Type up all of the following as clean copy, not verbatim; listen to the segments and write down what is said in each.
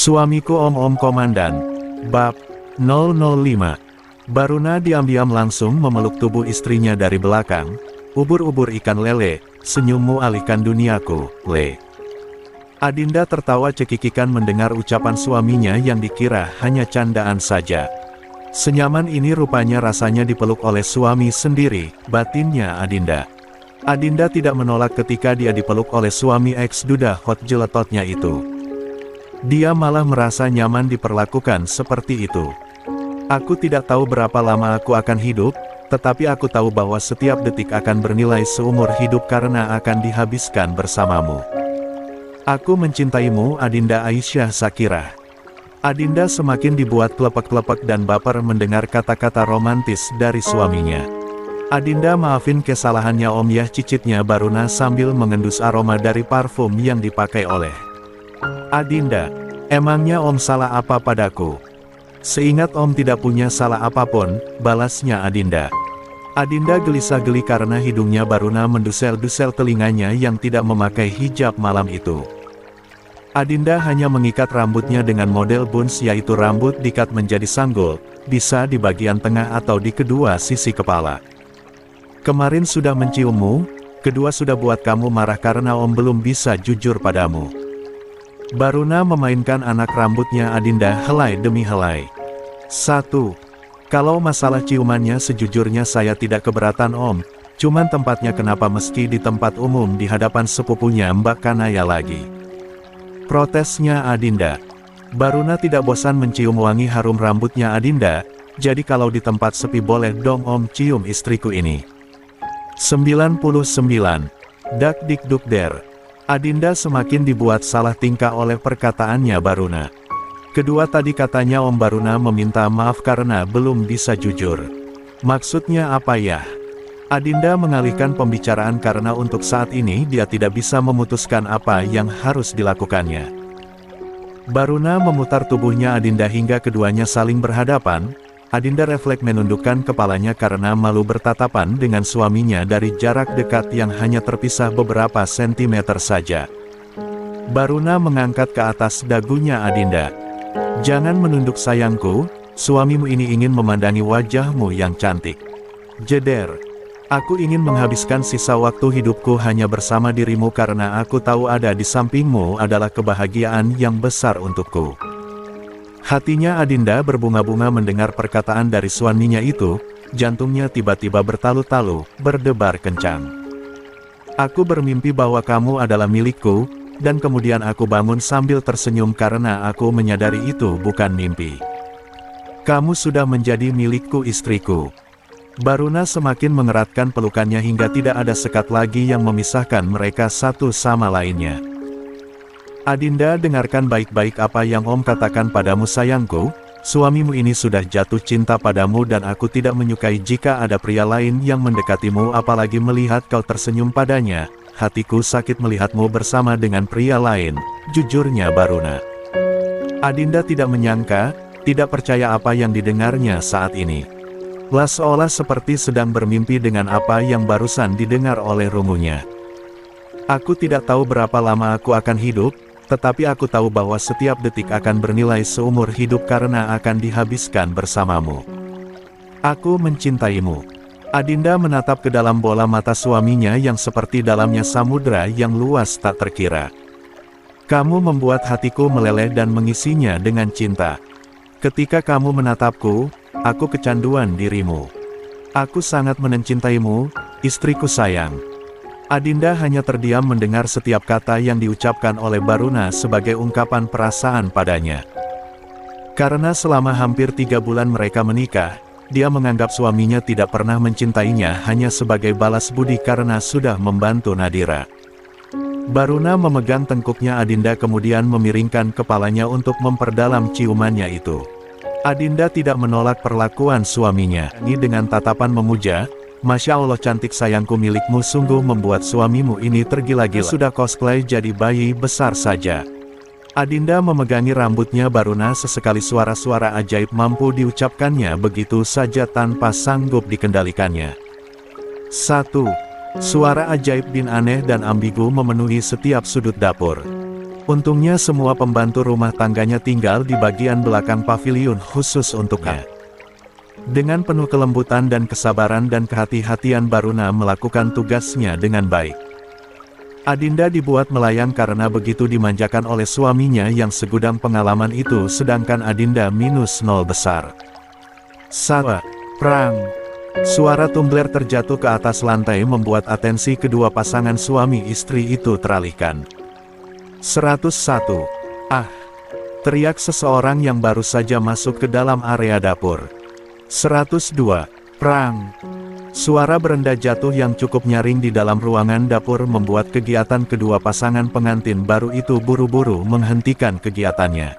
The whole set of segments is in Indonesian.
Suamiku Om Komandan. Bab 005. Baruna diam-diam langsung memeluk tubuh istrinya dari belakang. Ubur-ubur ikan lele, senyummu alihkan duniaku, Le. Adinda tertawa cekikikan mendengar ucapan suaminya yang dikira hanya candaan saja. Senyaman ini rupanya rasanya dipeluk oleh suami sendiri, batinnya Adinda. Adinda tidak menolak ketika dia dipeluk oleh suami ex-duda hot jeletotnya itu. Dia malah merasa nyaman diperlakukan seperti itu. Aku tidak tahu berapa lama aku akan hidup, tetapi aku tahu bahwa setiap detik akan bernilai seumur hidup karena akan dihabiskan bersamamu. Aku mencintaimu, Adinda Aisyah Sakirah. Adinda semakin dibuat klepek-klepek dan baper mendengar kata-kata romantis dari suaminya. Adinda maafin kesalahannya Om ya, cicitnya Baruna sambil mengendus aroma dari parfum yang dipakai oleh Adinda. Emangnya Om salah apa padaku? Seingat Om tidak punya salah apapun, balasnya Adinda. Adinda gelisah geli karena hidungnya Baruna mendusel-dusel telinganya yang tidak memakai hijab malam itu. Adinda hanya mengikat rambutnya dengan model buns, yaitu rambut diikat menjadi sanggul, bisa di bagian tengah atau di kedua sisi kepala. Kemarin sudah menciummu, kedua sudah buat kamu marah karena Om belum bisa jujur padamu. Baruna memainkan anak rambutnya Adinda helai demi helai. 1. Kalau masalah ciumannya sejujurnya saya tidak keberatan Om, cuman tempatnya kenapa meski di tempat umum di hadapan sepupunya Mbak Kanaya lagi. Protesnya Adinda. Baruna tidak bosan mencium wangi harum rambutnya Adinda, jadi kalau di tempat sepi boleh dong Om cium istriku ini. 99. Dak dik duk der. Adinda semakin dibuat salah tingkah oleh perkataannya Baruna. Kedua tadi katanya Om Baruna meminta maaf karena belum bisa jujur. Maksudnya apa ya? Adinda mengalihkan pembicaraan karena untuk saat ini dia tidak bisa memutuskan apa yang harus dilakukannya. Baruna memutar tubuhnya Adinda hingga keduanya saling berhadapan. Adinda refleks menundukkan kepalanya karena malu bertatapan dengan suaminya dari jarak dekat yang hanya terpisah beberapa sentimeter saja. Baruna mengangkat ke atas dagunya Adinda. Jangan menunduk sayangku, suamimu ini ingin memandangi wajahmu yang cantik. Jeder. Aku ingin menghabiskan sisa waktu hidupku hanya bersama dirimu karena aku tahu ada di sampingmu adalah kebahagiaan yang besar untukku. Hatinya Adinda berbunga-bunga mendengar perkataan dari suaminya itu, jantungnya tiba-tiba bertalu-talu, berdebar kencang. Aku bermimpi bahwa kamu adalah milikku, dan kemudian aku bangun sambil tersenyum karena aku menyadari itu bukan mimpi. Kamu sudah menjadi milikku istriku. Baruna semakin mengeratkan pelukannya hingga tidak ada sekat lagi yang memisahkan mereka satu sama lainnya. Adinda, dengarkan baik-baik apa yang Om katakan padamu sayangku, suamimu ini sudah jatuh cinta padamu dan aku tidak menyukai jika ada pria lain yang mendekatimu apalagi melihat kau tersenyum padanya, hatiku sakit melihatmu bersama dengan pria lain, jujurnya Baruna. Adinda tidak menyangka, tidak percaya apa yang didengarnya saat ini. Seolah seperti sedang bermimpi dengan apa yang barusan didengar oleh rungunya. Aku tidak tahu berapa lama aku akan hidup, tetapi aku tahu bahwa setiap detik akan bernilai seumur hidup karena akan dihabiskan bersamamu. Aku mencintaimu. Adinda menatap ke dalam bola mata suaminya yang seperti dalamnya samudra yang luas tak terkira. Kamu membuat hatiku meleleh dan mengisinya dengan cinta. Ketika kamu menatapku, aku kecanduan dirimu. Aku sangat mencintaimu, istriku sayang. Adinda hanya terdiam mendengar setiap kata yang diucapkan oleh Baruna sebagai ungkapan perasaan padanya. Karena selama hampir 3 bulan mereka menikah, dia menganggap suaminya tidak pernah mencintainya hanya sebagai balas budi karena sudah membantu Nadira. Baruna memegang tengkuknya Adinda kemudian memiringkan kepalanya untuk memperdalam ciumannya itu. Adinda tidak menolak perlakuan suaminya. Ini dengan tatapan memuja, Masya Allah cantik sayangku milikmu sungguh membuat suamimu ini tergila-gila. Sudah cosplay jadi bayi besar saja. Adinda memegangi rambutnya Baruna sesekali suara-suara ajaib mampu diucapkannya begitu saja tanpa sanggup dikendalikannya. 1. Suara ajaib bin aneh dan ambigu memenuhi setiap sudut dapur. Untungnya semua pembantu rumah tangganya tinggal di bagian belakang paviliun khusus untuknya. Dengan penuh kelembutan dan kesabaran dan kehati-hatian Baruna melakukan tugasnya dengan baik. Adinda dibuat melayang karena begitu dimanjakan oleh suaminya yang segudang pengalaman itu, sedangkan Adinda minus 0 besar. Sawa, perang. Suara tumbler terjatuh ke atas lantai membuat atensi kedua pasangan suami istri itu teralihkan. 101. Ah! Teriak seseorang yang baru saja masuk ke dalam area dapur. 102. Perang. Suara berenda jatuh yang cukup nyaring di dalam ruangan dapur membuat kegiatan kedua pasangan pengantin baru itu buru-buru menghentikan kegiatannya.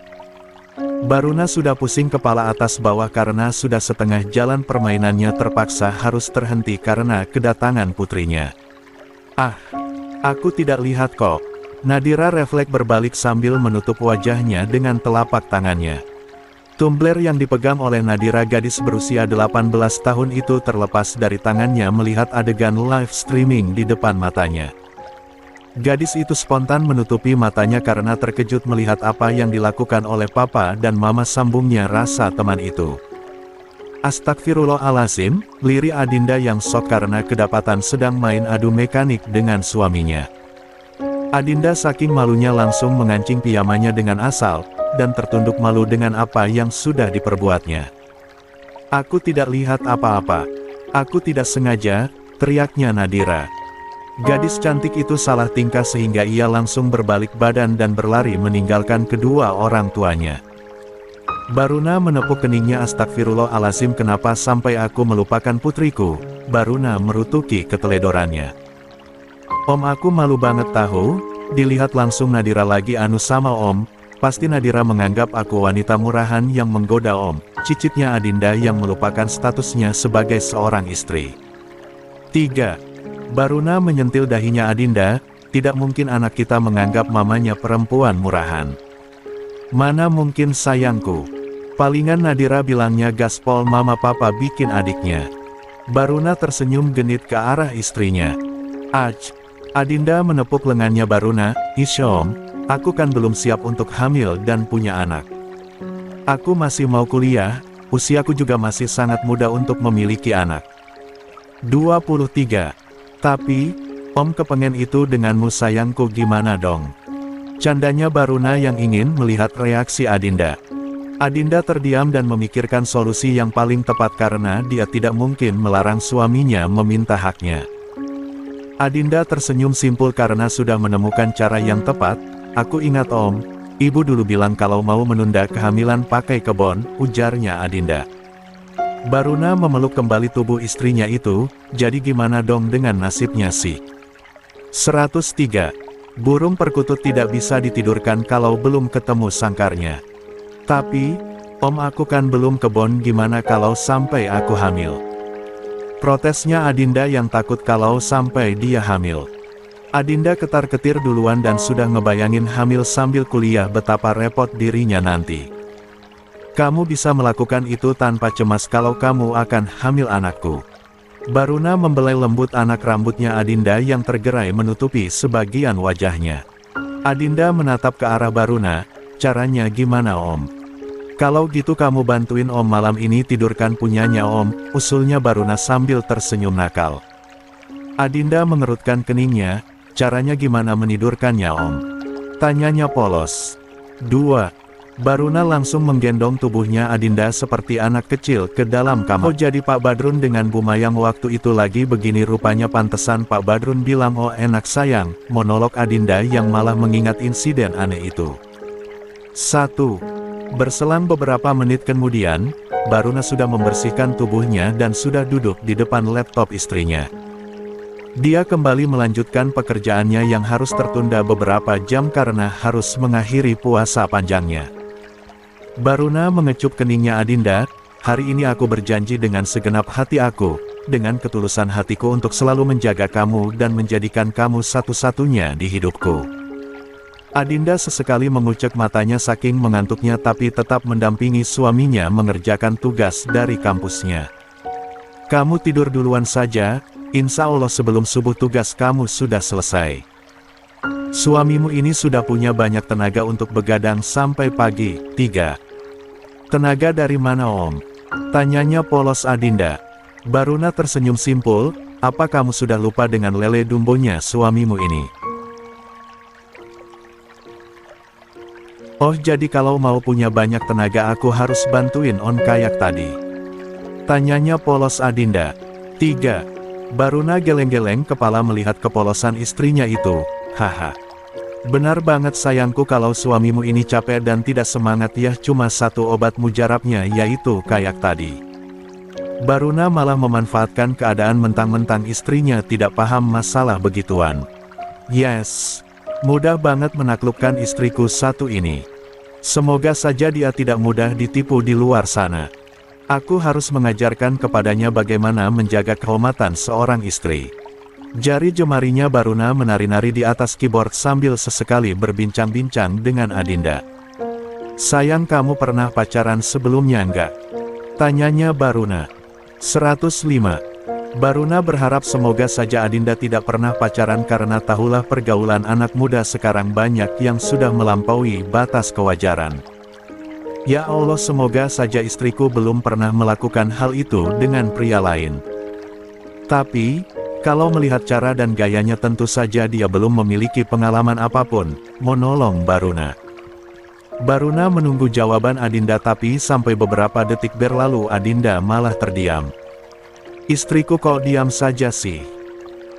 Baruna sudah pusing kepala atas bawah karena sudah setengah jalan permainannya terpaksa harus terhenti karena kedatangan putrinya. Ah! Aku tidak lihat kok. Nadira refleks berbalik sambil menutup wajahnya dengan telapak tangannya. Tumbler yang dipegang oleh Nadira, gadis berusia 18 tahun itu, terlepas dari tangannya melihat adegan live streaming di depan matanya. Gadis itu spontan menutupi matanya karena terkejut melihat apa yang dilakukan oleh papa dan mama, sambungnya rasa teman itu. Astagfirullahaladzim, lirik Adinda yang shock karena kedapatan sedang main adu mekanik dengan suaminya. Adinda saking malunya langsung mengancing pijamannya dengan asal, dan tertunduk malu dengan apa yang sudah diperbuatnya. Aku tidak lihat apa-apa. Aku tidak sengaja, teriaknya Nadira. Gadis cantik itu salah tingkah sehingga ia langsung berbalik badan dan berlari meninggalkan kedua orang tuanya. Baruna menepuk keningnya. Astagfirullahaladzim, kenapa sampai aku melupakan putriku? Baruna merutuki keteledorannya. Om, aku malu banget tahu. Dilihat langsung Nadira lagi anu sama om. Pasti Nadira menganggap aku wanita murahan yang menggoda om, cicitnya Adinda yang melupakan statusnya sebagai seorang istri. 3. Baruna menyentil dahinya Adinda. Tidak mungkin anak kita menganggap mamanya perempuan murahan. Mana mungkin sayangku. Palingan Nadira bilangnya gaspol mama papa bikin adiknya. Baruna tersenyum genit ke arah istrinya. Aj! Adinda menepuk lengannya Baruna. Isyom, aku kan belum siap untuk hamil dan punya anak. Aku masih mau kuliah, usiaku juga masih sangat muda untuk memiliki anak. 23. Tapi, om kepengen itu denganmu sayangku, gimana dong? Candanya Baruna yang ingin melihat reaksi Adinda. Adinda terdiam dan memikirkan solusi yang paling tepat karena dia tidak mungkin melarang suaminya meminta haknya. Adinda tersenyum simpul karena sudah menemukan cara yang tepat. Aku ingat om, ibu dulu bilang kalau mau menunda kehamilan pakai kebon, ujarnya Adinda. Baruna memeluk kembali tubuh istrinya itu. Jadi gimana dong dengan nasibnya sih? 103. Burung perkutut tidak bisa ditidurkan kalau belum ketemu sangkarnya. Tapi, om, aku kan belum kebon, gimana kalau sampai aku hamil? Protesnya Adinda yang takut kalau sampai dia hamil. Adinda ketar-ketir duluan dan sudah ngebayangin hamil sambil kuliah, betapa repot dirinya nanti. Kamu bisa melakukan itu tanpa cemas kalau kamu akan hamil anakku. Baruna membelai lembut anak rambutnya Adinda yang tergerai menutupi sebagian wajahnya. Adinda menatap ke arah Baruna. Caranya gimana om? Kalau gitu kamu bantuin om malam ini tidurkan punyanya om, usulnya Baruna sambil tersenyum nakal. Adinda mengerutkan keningnya. Caranya gimana menidurkannya om? Tanyanya polos. 2. Baruna langsung menggendong tubuhnya Adinda seperti anak kecil ke dalam kamar. Oh, jadi Pak Badrun dengan Bu Mayang waktu itu lagi begini rupanya, pantesan Pak Badrun bilang oh enak sayang, monolog Adinda yang malah mengingat insiden aneh itu. 1. Berselang beberapa menit kemudian, Baruna sudah membersihkan tubuhnya dan sudah duduk di depan laptop istrinya. Dia kembali melanjutkan pekerjaannya yang harus tertunda beberapa jam karena harus mengakhiri puasa panjangnya. Baruna mengecup keningnya Adinda. Hari ini aku berjanji dengan segenap hati aku, dengan ketulusan hatiku untuk selalu menjaga kamu dan menjadikan kamu satu-satunya di hidupku. Adinda sesekali mengucek matanya saking mengantuknya tapi tetap mendampingi suaminya mengerjakan tugas dari kampusnya. Kamu tidur duluan saja, insya Allah sebelum subuh tugas kamu sudah selesai. Suamimu ini sudah punya banyak tenaga untuk begadang sampai pagi. 3. Tenaga dari mana Om? Tanyanya polos Adinda. Baruna tersenyum simpul, apa kamu sudah lupa dengan lele dumbonya suamimu ini? Oh jadi kalau mau punya banyak tenaga aku harus bantuin on kayak tadi. Tanyanya polos Adinda. 3. Baruna geleng-geleng kepala melihat kepolosan istrinya itu. Haha. Benar banget sayangku kalau suamimu ini capek dan tidak semangat ya cuma satu obat mujarabnya yaitu kayak tadi. Baruna malah memanfaatkan keadaan mentang-mentang istrinya tidak paham masalah begituan. Yes. Mudah banget menaklukkan istriku satu ini. Semoga saja dia tidak mudah ditipu di luar sana. Aku harus mengajarkan kepadanya bagaimana menjaga kehormatan seorang istri. Jari jemarinya Baruna menari-nari di atas keyboard sambil sesekali berbincang-bincang dengan Adinda. Sayang kamu pernah pacaran sebelumnya enggak? Tanyanya Baruna. 105. Baruna berharap semoga saja Adinda tidak pernah pacaran karena tahulah pergaulan anak muda sekarang banyak yang sudah melampaui batas kewajaran. Ya Allah semoga saja istriku belum pernah melakukan hal itu dengan pria lain. Tapi, kalau melihat cara dan gayanya tentu saja dia belum memiliki pengalaman apapun, menolong Baruna. Baruna menunggu jawaban Adinda tapi sampai beberapa detik berlalu Adinda malah terdiam. Istriku kok diam saja sih?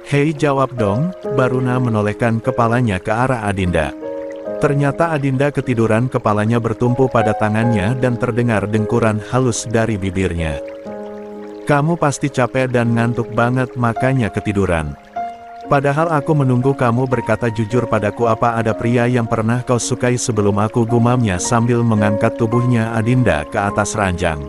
Hei jawab dong, Baruna menolehkan kepalanya ke arah Adinda. Ternyata Adinda ketiduran kepalanya bertumpu pada tangannya dan terdengar dengkuran halus dari bibirnya. Kamu pasti capek dan ngantuk banget makanya ketiduran. Padahal aku menunggu kamu berkata jujur padaku apa ada pria yang pernah kau sukai sebelum aku gumamnya sambil mengangkat tubuhnya Adinda ke atas ranjang.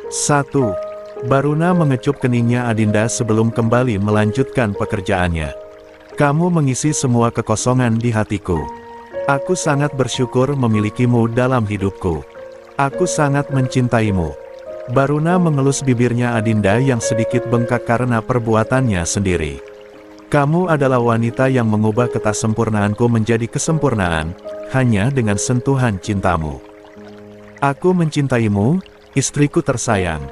1. Baruna mengecup keningnya Adinda sebelum kembali melanjutkan pekerjaannya. Kamu mengisi semua kekosongan di hatiku. Aku sangat bersyukur memilikimu dalam hidupku. Aku sangat mencintaimu. Baruna mengelus bibirnya Adinda yang sedikit bengkak karena perbuatannya sendiri. Kamu adalah wanita yang mengubah ketaksempurnaanku menjadi kesempurnaan, hanya dengan sentuhan cintamu. Aku mencintaimu, istriku tersayang.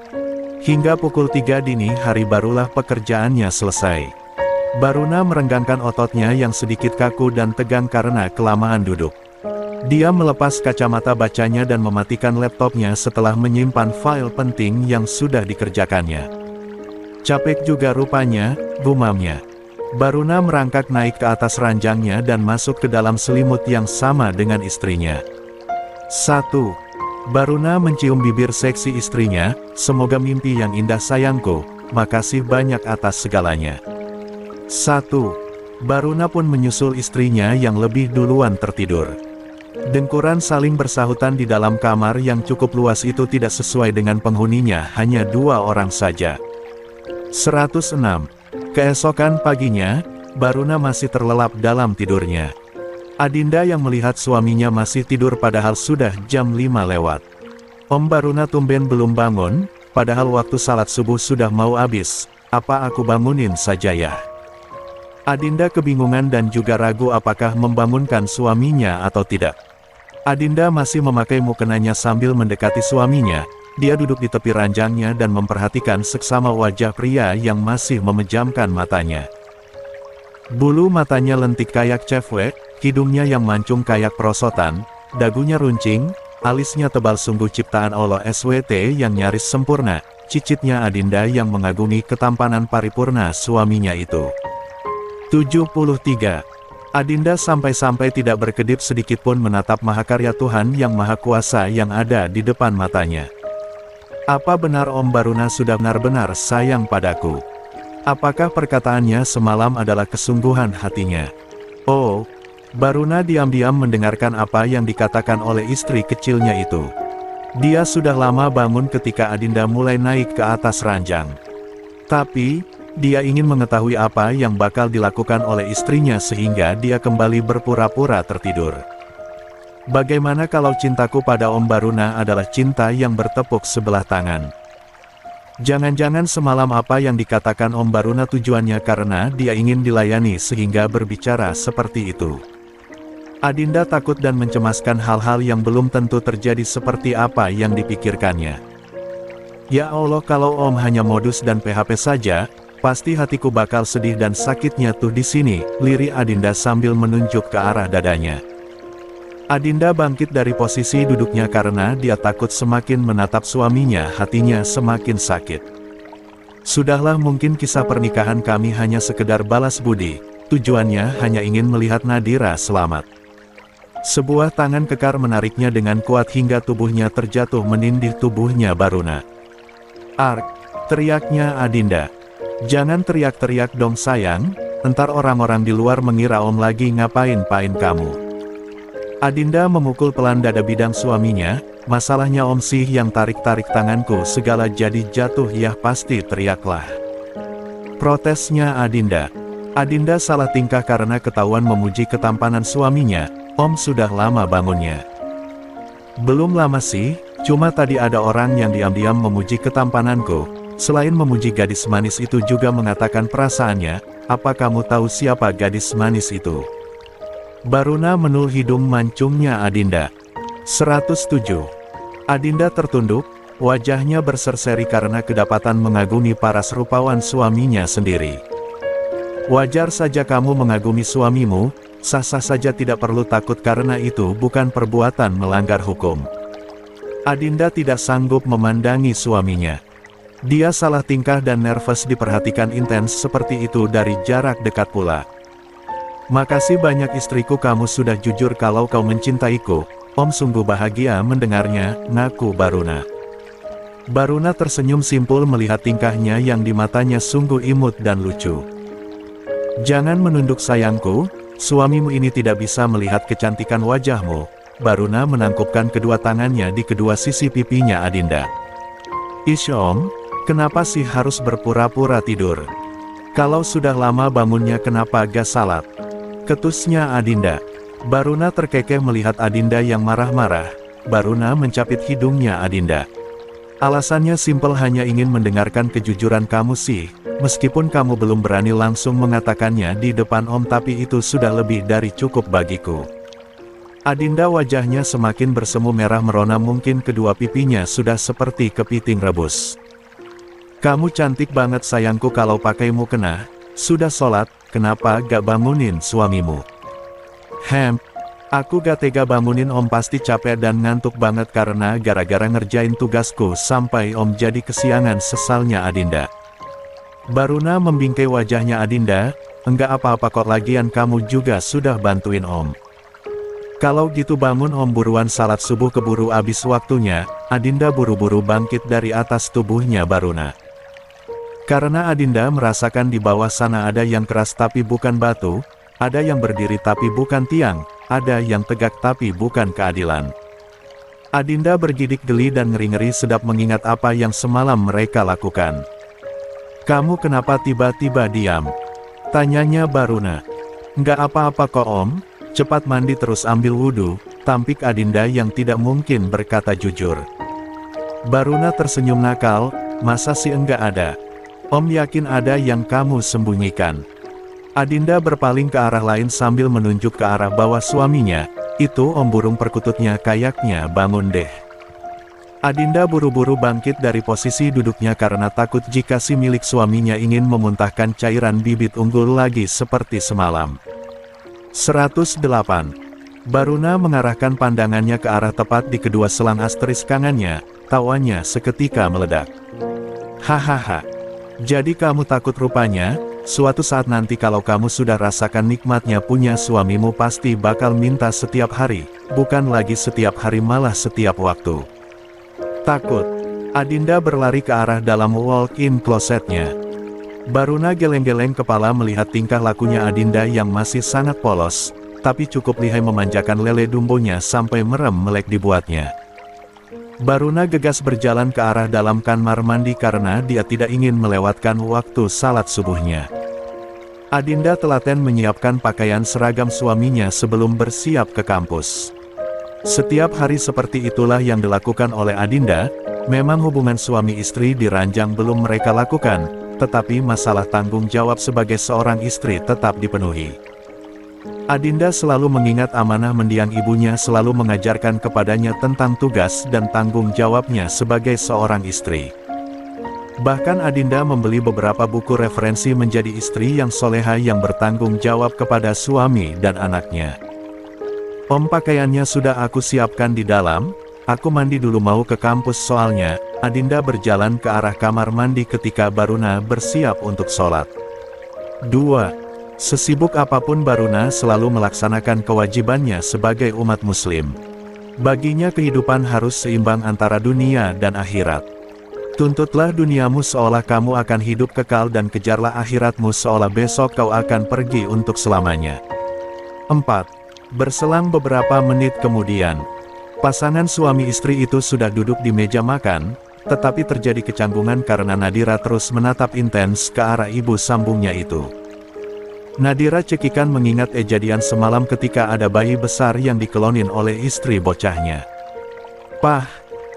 Hingga pukul 3 dini hari barulah pekerjaannya selesai. Baruna merenggangkan ototnya yang sedikit kaku dan tegang karena kelamaan duduk. Dia melepas kacamata bacanya dan mematikan laptopnya setelah menyimpan file penting yang sudah dikerjakannya. Capek juga rupanya, gumamnya. Baruna merangkak naik ke atas ranjangnya dan masuk ke dalam selimut yang sama dengan istrinya. 1. Baruna mencium bibir seksi istrinya, semoga mimpi yang indah sayangku, makasih banyak atas segalanya. 1. Baruna pun menyusul istrinya yang lebih duluan tertidur. Dengkuran saling bersahutan di dalam kamar yang cukup luas itu tidak sesuai dengan penghuninya, hanya 2 orang saja. 106. Keesokan paginya, Baruna masih terlelap dalam tidurnya. Adinda yang melihat suaminya masih tidur padahal sudah jam 5 lewat. Om Baruna tumben belum bangun, padahal waktu salat subuh sudah mau habis, apa aku bangunin saja ya? Adinda kebingungan dan juga ragu apakah membangunkan suaminya atau tidak. Adinda masih memakai mukenanya sambil mendekati suaminya, dia duduk di tepi ranjangnya dan memperhatikan seksama wajah pria yang masih memejamkan matanya. Bulu matanya lentik kayak cewek, hidungnya yang mancung kayak perosotan, dagunya runcing, alisnya tebal sungguh ciptaan Allah SWT yang nyaris sempurna, cicitnya Adinda yang mengagumi ketampanan paripurna suaminya itu. 73. Adinda sampai-sampai tidak berkedip sedikitpun menatap mahakarya Tuhan yang Maha Kuasa yang ada di depan matanya. Apa benar Om Baruna sudah benar-benar sayang padaku? Apakah perkataannya semalam adalah kesungguhan hatinya? Oh, Baruna diam-diam mendengarkan apa yang dikatakan oleh istri kecilnya itu. Dia sudah lama bangun ketika Adinda mulai naik ke atas ranjang. Tapi, dia ingin mengetahui apa yang bakal dilakukan oleh istrinya sehingga dia kembali berpura-pura tertidur. Bagaimana kalau cintaku pada Om Baruna adalah cinta yang bertepuk sebelah tangan? Jangan-jangan semalam apa yang dikatakan Om Baruna tujuannya karena dia ingin dilayani sehingga berbicara seperti itu. Adinda takut dan mencemaskan hal-hal yang belum tentu terjadi seperti apa yang dipikirkannya. Ya Allah, kalau Om hanya modus dan PHP saja, pasti hatiku bakal sedih dan sakitnya tuh di sini, lirih Adinda sambil menunjuk ke arah dadanya. Adinda bangkit dari posisi duduknya karena dia takut semakin menatap suaminya, hatinya semakin sakit. Sudahlah, mungkin kisah pernikahan kami hanya sekedar balas budi, tujuannya hanya ingin melihat Nadira selamat. Sebuah tangan kekar menariknya dengan kuat hingga tubuhnya terjatuh menindih tubuhnya Baruna. "Ark!" teriaknya Adinda. "Jangan teriak-teriak dong sayang, entar orang-orang di luar mengira Om lagi ngapain-pain kamu." Adinda memukul pelan dada bidang suaminya, "Masalahnya Om sih yang tarik-tarik tanganku segala jadi jatuh ya, pasti teriaklah." Protesnya Adinda. Adinda salah tingkah karena ketahuan memuji ketampanan suaminya. "Om sudah lama bangunnya." "Belum lama sih, cuma tadi ada orang yang diam-diam memuji ketampananku. Selain memuji gadis manis itu juga mengatakan perasaannya. Apa kamu tahu siapa gadis manis itu?" Baruna menul hidung mancungnya Adinda. 107. Adinda tertunduk, wajahnya berseri-seri karena kedapatan mengagumi paras rupawan suaminya sendiri. "Wajar saja kamu mengagumi suamimu, sah-sah saja, tidak perlu takut karena itu bukan perbuatan melanggar hukum." Adinda tidak sanggup memandangi suaminya. Dia salah tingkah dan nervous diperhatikan intens seperti itu dari jarak dekat pula. "Makasih banyak istriku, kamu sudah jujur kalau kau mencintaiku. Om sungguh bahagia mendengarnya," ngaku Baruna. Baruna tersenyum simpul melihat tingkahnya yang di matanya sungguh imut dan lucu. "Jangan menunduk sayangku, suamimu ini tidak bisa melihat kecantikan wajahmu." Baruna menangkupkan kedua tangannya di kedua sisi pipinya Adinda. "Ish Om, kenapa sih harus berpura-pura tidur? Kalau sudah lama bangunnya kenapa gak salat?" ketusnya Adinda. Baruna terkekeh melihat Adinda yang marah-marah. Baruna mencapit hidungnya Adinda. "Alasannya simpel, hanya ingin mendengarkan kejujuran kamu sih. Meskipun kamu belum berani langsung mengatakannya di depan Om, tapi itu sudah lebih dari cukup bagiku." Adinda wajahnya semakin bersemu merah merona, mungkin kedua pipinya sudah seperti kepiting rebus. "Kamu cantik banget sayangku, kalau pakai mukena. Sudah sholat, kenapa gak bangunin suamimu?" Aku gak tega bangunin Om, pasti capek dan ngantuk banget karena gara-gara ngerjain tugasku sampai Om jadi kesiangan," sesalnya Adinda. Baruna membingkai wajahnya Adinda. "Enggak apa-apa kok, lagian kamu juga sudah bantuin Om. Kalau gitu bangun Om, buruan salat subuh keburu abis waktunya." Adinda buru-buru bangkit dari atas tubuhnya Baruna. Karena Adinda merasakan di bawah sana ada yang keras tapi bukan batu, ada yang berdiri tapi bukan tiang, ada yang tegak tapi bukan keadilan. Adinda bergidik geli dan ngeri-ngeri sedap mengingat apa yang semalam mereka lakukan. "Kamu kenapa tiba-tiba diam?" tanyanya Baruna. "Nggak apa-apa kok Om, cepat mandi terus ambil wudhu," tampik Adinda yang tidak mungkin berkata jujur. Baruna tersenyum nakal, "Masa sih enggak ada? Om yakin ada yang kamu sembunyikan?" Adinda berpaling ke arah lain sambil menunjuk ke arah bawah suaminya. "Itu Om burung perkututnya kayaknya bangun deh." Adinda buru-buru bangkit dari posisi duduknya karena takut jika si milik suaminya ingin memuntahkan cairan bibit unggul lagi seperti semalam. 108. Baruna mengarahkan pandangannya ke arah tepat di kedua selang asteris kanannya, tawanya seketika meledak. "Hahaha. Jadi kamu takut rupanya? Suatu saat nanti kalau kamu sudah rasakan nikmatnya punya suamimu pasti bakal minta setiap hari, bukan lagi setiap hari malah setiap waktu." "Takut?" Adinda berlari ke arah dalam walk-in closetnya. Baruna geleng-geleng kepala melihat tingkah lakunya Adinda yang masih sangat polos, tapi cukup lihai memanjakan lele dumbonya sampai merem melek dibuatnya. Baruna gegas berjalan ke arah dalam kamar mandi karena dia tidak ingin melewatkan waktu salat subuhnya. Adinda telaten menyiapkan pakaian seragam suaminya sebelum bersiap ke kampus. Setiap hari seperti itulah yang dilakukan oleh Adinda. Memang hubungan suami istri di ranjang belum mereka lakukan, tetapi masalah tanggung jawab sebagai seorang istri tetap dipenuhi. Adinda selalu mengingat amanah mendiang ibunya, selalu mengajarkan kepadanya tentang tugas dan tanggung jawabnya sebagai seorang istri. Bahkan Adinda membeli beberapa buku referensi menjadi istri yang soleha yang bertanggung jawab kepada suami dan anaknya. Om, pakaiannya sudah aku siapkan di dalam. Aku mandi dulu, mau ke kampus soalnya. Adinda berjalan ke arah kamar mandi ketika Baruna bersiap untuk sholat. 2. Sesibuk apapun Baruna selalu melaksanakan kewajibannya sebagai umat muslim. Baginya kehidupan harus seimbang antara dunia dan akhirat. Tuntutlah duniamu seolah kamu akan hidup kekal dan kejarlah akhiratmu seolah besok kau akan pergi untuk selamanya. 4. Berselang beberapa menit kemudian, pasangan suami istri itu sudah duduk di meja makan, tetapi terjadi kecanggungan karena Nadira terus menatap intens ke arah ibu sambungnya itu. Nadira cekikan mengingat kejadian semalam ketika ada bayi besar yang dikelonin oleh istri bocahnya. "Pah,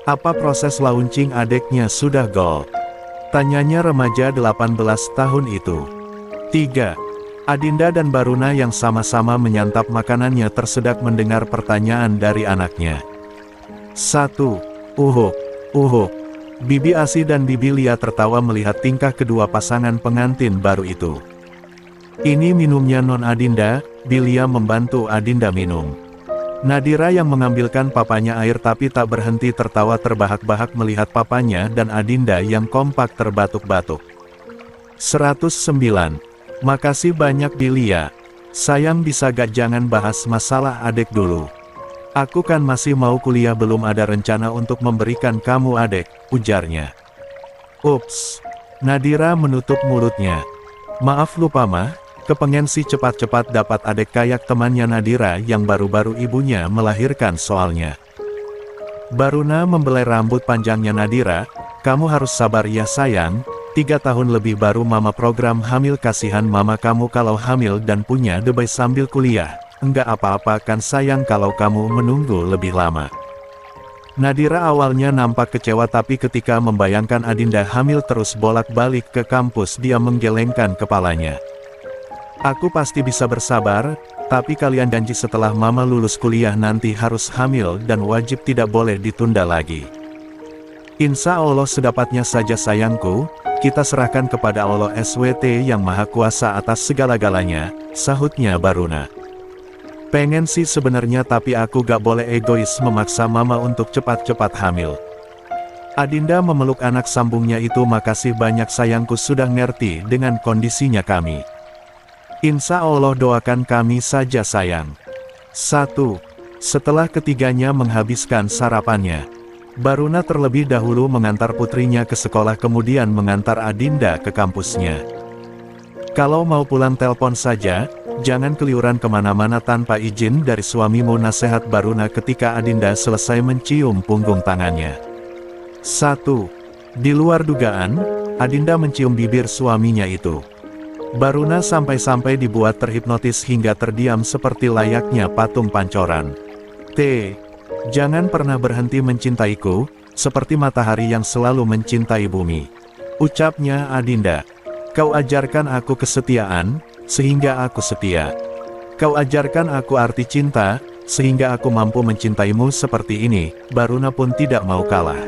apa proses launching adeknya sudah gol?" tanyanya remaja 18 tahun itu. 3. Adinda dan Baruna yang sama-sama menyantap makanannya tersedak mendengar pertanyaan dari anaknya. 1. Uhuk, uhuk. Bibi Asi dan Bibi Lia tertawa melihat tingkah kedua pasangan pengantin baru itu. "Ini minumnya Non Adinda." Bilia membantu Adinda minum. Nadira yang mengambilkan papanya air tapi tak berhenti tertawa terbahak-bahak melihat papanya dan Adinda yang kompak terbatuk-batuk. 109. "Makasih banyak Bilia. Sayang bisa gak jangan bahas masalah adek dulu. Aku kan masih mau kuliah, belum ada rencana untuk memberikan kamu adek," ujarnya. "Ups." Nadira menutup mulutnya. "Maaf lupa mah, kepengen sih cepat-cepat dapat adek kayak temannya Nadira yang baru-baru ibunya melahirkan soalnya." Baruna membelai rambut panjangnya Nadira. "Kamu harus sabar ya sayang, 3 tahun lebih baru mama program hamil, kasihan mama kamu kalau hamil dan punya bayi sambil kuliah. Enggak apa-apa kan sayang kalau kamu menunggu lebih lama." Nadira awalnya nampak kecewa tapi ketika membayangkan Adinda hamil terus bolak-balik ke kampus dia menggelengkan kepalanya. "Aku pasti bisa bersabar, tapi kalian janji setelah mama lulus kuliah nanti harus hamil dan wajib tidak boleh ditunda lagi." "Insya Allah sedapatnya saja sayangku, kita serahkan kepada Allah SWT yang Maha Kuasa atas segala-galanya," sahutnya Baruna. "Pengen sih sebenarnya tapi aku gak boleh egois memaksa mama untuk cepat-cepat hamil." Adinda memeluk anak sambungnya itu. "Makasih banyak sayangku sudah ngerti dengan kondisinya kami. Insya Allah doakan kami saja sayang." 1. Setelah ketiganya menghabiskan sarapannya, Baruna terlebih dahulu mengantar putrinya ke sekolah kemudian mengantar Adinda ke kampusnya. "Kalau mau pulang telepon saja, jangan keliuran kemana-mana tanpa izin dari suamimu," nasihat Baruna ketika Adinda selesai mencium punggung tangannya. 1. Di luar dugaan, Adinda mencium bibir suaminya itu. Baruna sampai-sampai dibuat terhipnotis hingga terdiam seperti layaknya patung pancoran. "Jangan pernah berhenti mencintaiku, seperti matahari yang selalu mencintai bumi," ucapnya Adinda. "Kau ajarkan aku kesetiaan, sehingga aku setia. Kau ajarkan aku arti cinta, sehingga aku mampu mencintaimu seperti ini." Baruna pun tidak mau kalah.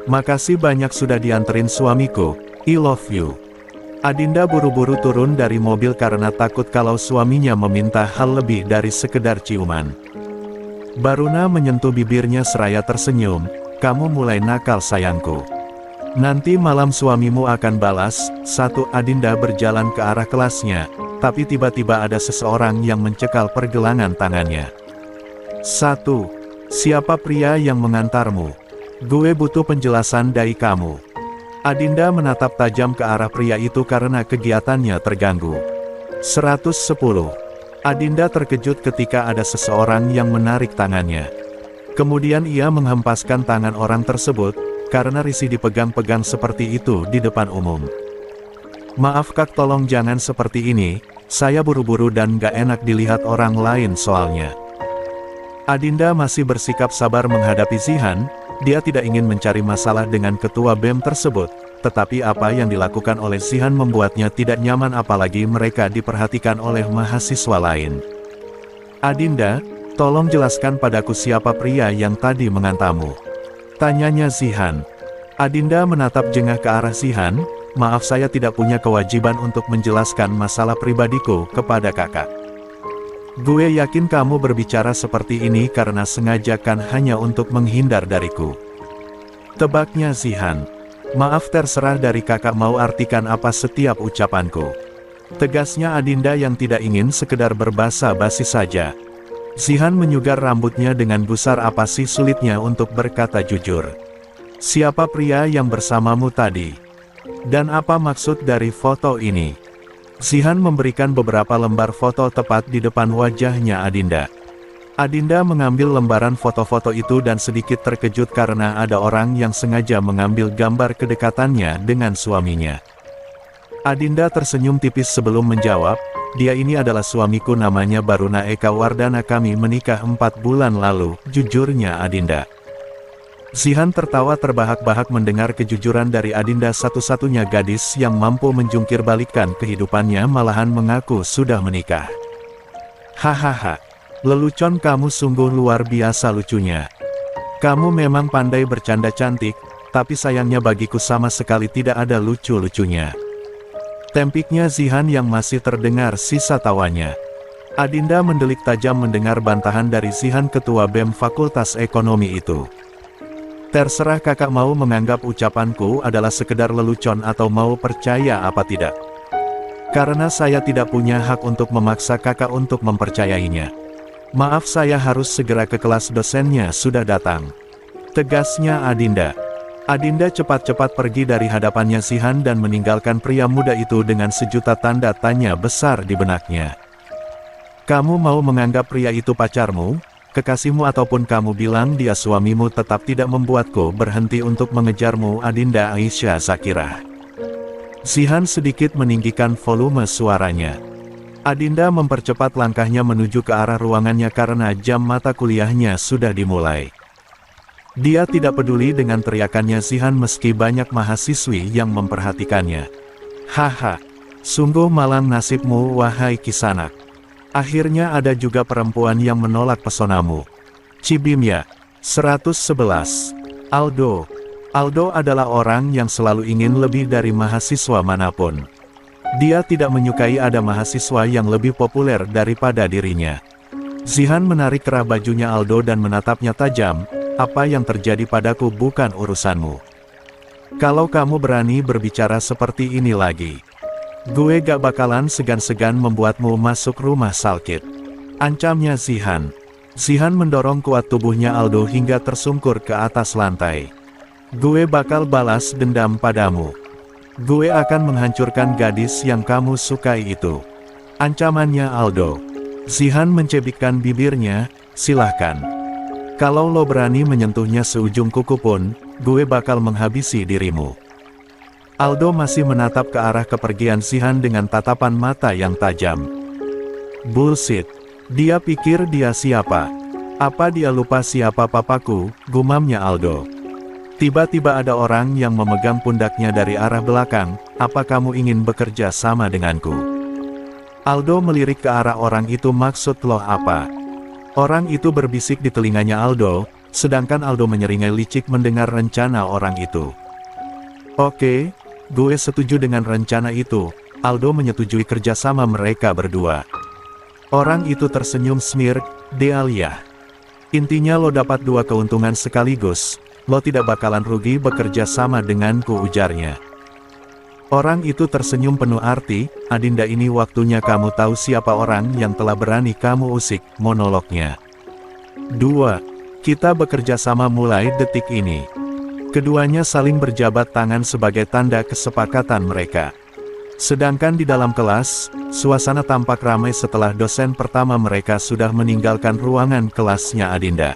"Makasih banyak sudah dianterin suamiku, I love you." Adinda buru-buru turun dari mobil karena takut kalau suaminya meminta hal lebih dari sekedar ciuman. Baruna menyentuh bibirnya seraya tersenyum. "Kamu mulai nakal sayangku. Nanti malam suamimu akan balas." 1. Adinda berjalan ke arah kelasnya, tapi tiba-tiba ada seseorang yang mencekal pergelangan tangannya. 1. "Siapa pria yang mengantarmu? Gue butuh penjelasan dari kamu." Adinda menatap tajam ke arah pria itu karena kegiatannya terganggu. 110. Adinda terkejut ketika ada seseorang yang menarik tangannya. Kemudian ia menghempaskan tangan orang tersebut, karena risih dipegang-pegang seperti itu di depan umum. "Maaf Kak, tolong jangan seperti ini, saya buru-buru dan gak enak dilihat orang lain soalnya." Adinda masih bersikap sabar menghadapi Zihan. Dia tidak ingin mencari masalah dengan ketua BEM tersebut, tetapi apa yang dilakukan oleh Zihan membuatnya tidak nyaman apalagi mereka diperhatikan oleh mahasiswa lain. Adinda, tolong jelaskan padaku siapa pria yang tadi mengantarmu, tanyanya Zihan. Adinda menatap jengah ke arah Zihan. Maaf, saya tidak punya kewajiban untuk menjelaskan masalah pribadiku kepada kakak. Gue yakin kamu berbicara seperti ini karena sengaja kan, hanya untuk menghindar dariku, tebaknya Zihan. Maaf, terserah dari kakak mau artikan apa setiap ucapanku, tegasnya Adinda yang tidak ingin sekedar berbasa-basi saja. Zihan menyugar rambutnya dengan gusar. Apa sih sulitnya untuk berkata jujur? Siapa pria yang bersamamu tadi? Dan apa maksud dari foto ini? Zihan memberikan beberapa lembar foto tepat di depan wajahnya Adinda. Adinda mengambil lembaran foto-foto itu dan sedikit terkejut karena ada orang yang sengaja mengambil gambar kedekatannya dengan suaminya. Adinda tersenyum tipis sebelum menjawab, dia ini adalah suamiku, namanya Baruna Eka Wardana, kami menikah 4 bulan lalu, jujurnya Adinda. Zihan tertawa terbahak-bahak mendengar kejujuran dari Adinda, satu-satunya gadis yang mampu menjungkir balikkan kehidupannya malahan mengaku sudah menikah. Hahaha, lelucon kamu sungguh luar biasa lucunya. Kamu memang pandai bercanda cantik, tapi sayangnya bagiku sama sekali tidak ada lucu-lucunya, tempiknya Zihan yang masih terdengar sisa tawanya. Adinda mendelik tajam mendengar bantahan dari Zihan, ketua BEM Fakultas Ekonomi itu. Terserah kakak mau menganggap ucapanku adalah sekedar lelucon atau mau percaya apa tidak. Karena saya tidak punya hak untuk memaksa kakak untuk mempercayainya. Maaf, saya harus segera ke kelas, dosennya sudah datang, tegasnya Adinda. Adinda cepat-cepat pergi dari hadapannya Zihan dan meninggalkan pria muda itu dengan sejuta tanda tanya besar di benaknya. Kamu mau menganggap pria itu pacarmu, kekasihmu, ataupun kamu bilang dia suamimu, tetap tidak membuatku berhenti untuk mengejarmu, Adinda Aisyah Zakirah. Zihan sedikit meninggikan volume suaranya. Adinda mempercepat langkahnya menuju ke arah ruangannya karena jam mata kuliahnya sudah dimulai. Dia tidak peduli dengan teriakannya Zihan meski banyak mahasiswi yang memperhatikannya. Haha, sungguh malang nasibmu wahai Kisanak. Akhirnya ada juga perempuan yang menolak pesonamu. Cibimya, 111. Aldo. Aldo adalah orang yang selalu ingin lebih dari mahasiswa manapun. Dia tidak menyukai ada mahasiswa yang lebih populer daripada dirinya. Zihan menarik kerah bajunya Aldo dan menatapnya tajam. Apa yang terjadi padaku bukan urusanmu. Kalau kamu berani berbicara seperti ini lagi, gue gak bakalan segan-segan membuatmu masuk rumah sakit, ancamnya Zihan. Zihan mendorong kuat tubuhnya Aldo hingga tersungkur ke atas lantai. Gue bakal balas dendam padamu. Gue akan menghancurkan gadis yang kamu sukai itu, ancamannya Aldo. Zihan mencebikkan bibirnya, silahkan. Kalau lo berani menyentuhnya seujung kuku pun, gue bakal menghabisi dirimu. Aldo masih menatap ke arah kepergian Zihan dengan tatapan mata yang tajam. Bullshit. Dia pikir dia siapa? Apa dia lupa siapa papaku, gumamnya Aldo. Tiba-tiba ada orang yang memegang pundaknya dari arah belakang. Apa kamu ingin bekerja sama denganku? Aldo melirik ke arah orang itu, maksud lo apa? Orang itu berbisik di telinganya Aldo, sedangkan Aldo menyeringai licik mendengar rencana orang itu. Oke, gue setuju dengan rencana itu. Aldo menyetujui kerjasama mereka berdua. Orang itu tersenyum smirk, Dealia. Intinya lo dapat 2 keuntungan sekaligus, lo tidak bakalan rugi bekerja sama denganku, ujarnya. Orang itu tersenyum penuh arti, Adinda, ini waktunya kamu tahu siapa orang yang telah berani kamu usik, monolognya. 2. Kita bekerja sama mulai detik ini. Keduanya saling berjabat tangan sebagai tanda kesepakatan mereka. Sedangkan di dalam kelas, suasana tampak ramai setelah dosen pertama mereka sudah meninggalkan ruangan kelasnya Adinda.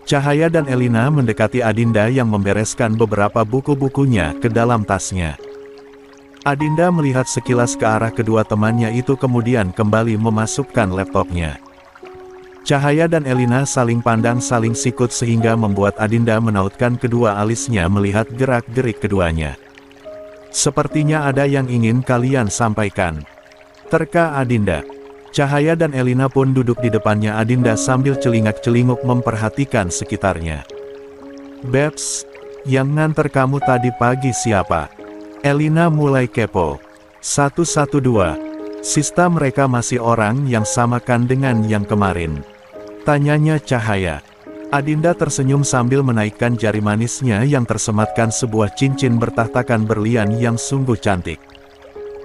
Cahaya dan Elina mendekati Adinda yang membereskan beberapa buku-bukunya ke dalam tasnya. Adinda melihat sekilas ke arah kedua temannya itu kemudian kembali memasukkan laptopnya. Cahaya dan Elina saling pandang saling sikut sehingga membuat Adinda menautkan kedua alisnya melihat gerak-gerik keduanya. Sepertinya ada yang ingin kalian sampaikan. Terka Adinda. Cahaya dan Elina pun duduk di depannya Adinda sambil celingak-celinguk memperhatikan sekitarnya. Babs, yang nganter kamu tadi pagi siapa? Elina mulai kepo. 112. Sista mereka masih orang yang samakan dengan yang kemarin. Tanyanya Cahaya. Adinda tersenyum sambil menaikkan jari manisnya yang tersematkan sebuah cincin bertahtakan berlian yang sungguh cantik.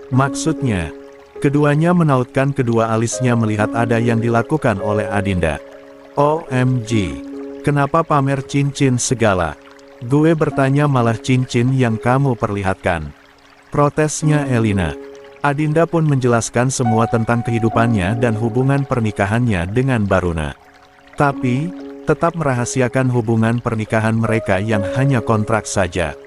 Maksudnya, keduanya menautkan kedua alisnya melihat ada yang dilakukan oleh Adinda. OMG, kenapa pamer cincin segala? Gue bertanya malah cincin yang kamu perlihatkan. Protesnya Elina. Adinda pun menjelaskan semua tentang kehidupannya dan hubungan pernikahannya dengan Baruna. Tapi, tetap merahasiakan hubungan pernikahan mereka yang hanya kontrak saja.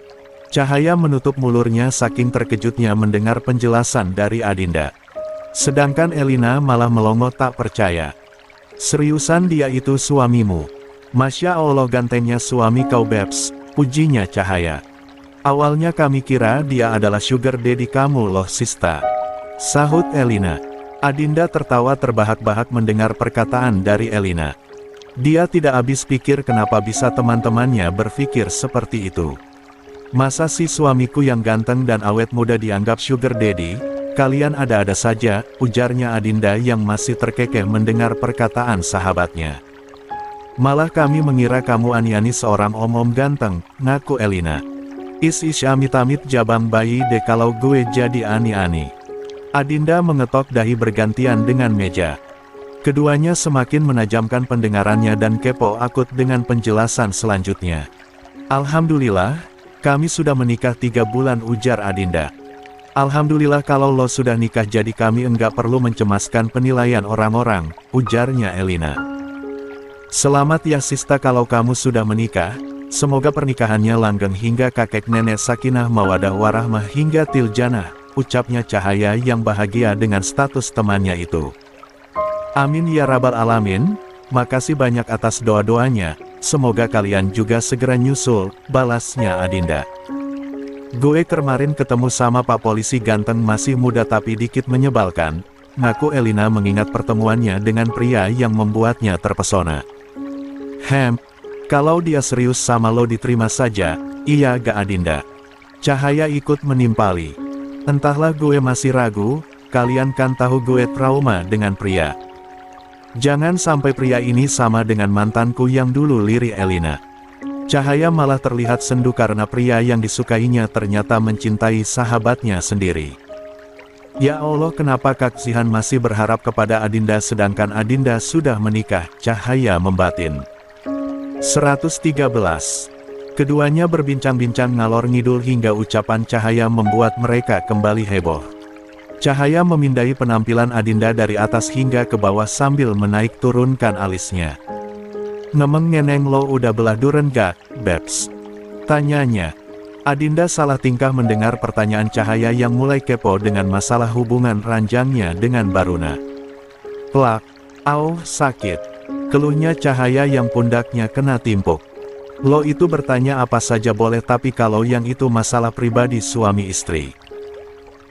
Cahaya menutup mulurnya saking terkejutnya mendengar penjelasan dari Adinda. Sedangkan Elina malah melongo tak percaya. Seriusan dia itu suamimu? Masya Allah gantengnya suami kau Babs, pujinya Cahaya. Awalnya kami kira dia adalah sugar daddy kamu loh Sista. Sahut Elina. Adinda tertawa terbahak-bahak mendengar perkataan dari Elina. Dia tidak habis pikir kenapa bisa teman-temannya berpikir seperti itu. Masa si suamiku yang ganteng dan awet muda dianggap sugar daddy? Kalian ada-ada saja, ujarnya Adinda yang masih terkekeh mendengar perkataan sahabatnya. Malah kami mengira kamu ani-ani seorang om-om ganteng, ngaku Elina. Is amit-amit jabang bayi deh kalau gue jadi ani-ani. Adinda mengetok dahi bergantian dengan meja. Keduanya semakin menajamkan pendengarannya dan kepo akut dengan penjelasan selanjutnya. Alhamdulillah, kami sudah menikah 3 bulan ujar Adinda. Alhamdulillah kalau lo sudah nikah jadi kami enggak perlu mencemaskan penilaian orang-orang, ujarnya Elina. Selamat ya Sista kalau kamu sudah menikah, semoga pernikahannya langgeng hingga kakek nenek sakinah mawadah warahmah hingga tiljanah, ucapnya Cahaya yang bahagia dengan status temannya itu. Amin ya rabbal alamin, makasih banyak atas doa-doanya, semoga kalian juga segera nyusul, balasnya Adinda. Gue kemarin ketemu sama Pak Polisi ganteng masih muda tapi dikit menyebalkan, ngaku Elina mengingat pertemuannya dengan pria yang membuatnya terpesona. Kalau dia serius sama lo diterima saja, iya gak Adinda? Cahaya ikut menimpali. Entahlah gue masih ragu, kalian kan tahu gue trauma dengan pria. Jangan sampai pria ini sama dengan mantanku yang dulu, lirik Elina. Cahaya malah terlihat sendu karena pria yang disukainya ternyata mencintai sahabatnya sendiri. Ya Allah kenapa Kak Zihan masih berharap kepada Adinda sedangkan Adinda sudah menikah, Cahaya membatin. 113. Keduanya berbincang-bincang ngalor ngidul hingga ucapan Cahaya membuat mereka kembali heboh. Cahaya memindai penampilan Adinda dari atas hingga ke bawah sambil menaik turunkan alisnya. Ngemeng ngeneng lo udah belah duren gak, Babs? Tanyanya. Adinda salah tingkah mendengar pertanyaan Cahaya yang mulai kepo dengan masalah hubungan ranjangnya dengan Baruna. Plak, sakit. Keluhnya Cahaya yang pundaknya kena timpuk. Lo itu bertanya apa saja boleh tapi kalau yang itu masalah pribadi suami istri.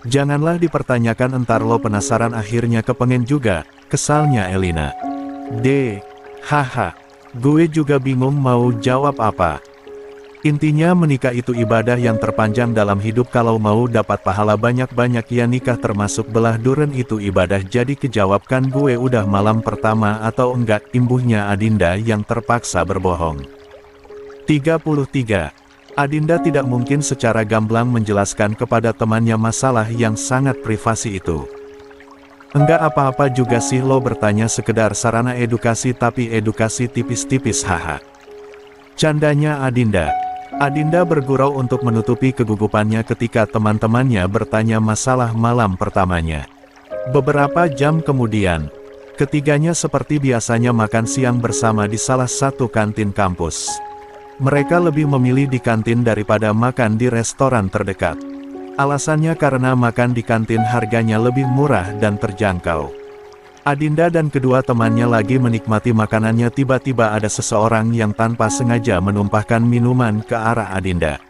Janganlah dipertanyakan entar lo penasaran akhirnya kepengen juga, kesalnya Elina. Haha, gue juga bingung mau jawab apa. Intinya menikah itu ibadah yang terpanjang dalam hidup kalau mau dapat pahala banyak-banyak ya nikah termasuk belah duren itu ibadah jadi kejawabkan gue udah malam pertama atau enggak imbuhnya Adinda yang terpaksa berbohong. 33. Adinda tidak mungkin secara gamblang menjelaskan kepada temannya masalah yang sangat privasi itu. Enggak apa-apa juga sih lo bertanya sekedar sarana edukasi tapi edukasi tipis-tipis haha. Candanya Adinda. Adinda bergurau untuk menutupi kegugupannya ketika teman-temannya bertanya masalah malam pertamanya. Beberapa jam kemudian, ketiganya seperti biasanya makan siang bersama di salah satu kantin kampus. Mereka lebih memilih di kantin daripada makan di restoran terdekat. Alasannya karena makan di kantin harganya lebih murah dan terjangkau. Adinda dan kedua temannya lagi menikmati makanannya, tiba-tiba ada seseorang yang tanpa sengaja menumpahkan minuman ke arah Adinda.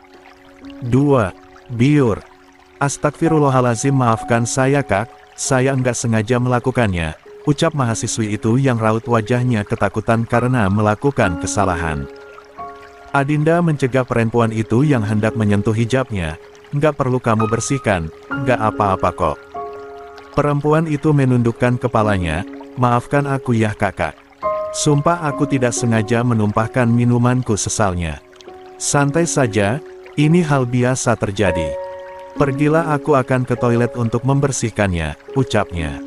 2. Biur. Astagfirullahalazim, maafkan saya kak, saya enggak sengaja melakukannya, ucap mahasiswi itu yang raut wajahnya ketakutan karena melakukan kesalahan. Adinda mencegah perempuan itu yang hendak menyentuh hijabnya, enggak perlu kamu bersihkan, enggak apa-apa kok. Perempuan itu menundukkan kepalanya, maafkan aku ya kakak. Sumpah aku tidak sengaja menumpahkan minumanku, sesalnya. Santai saja, ini hal biasa terjadi. Pergilah, aku akan ke toilet untuk membersihkannya, ucapnya.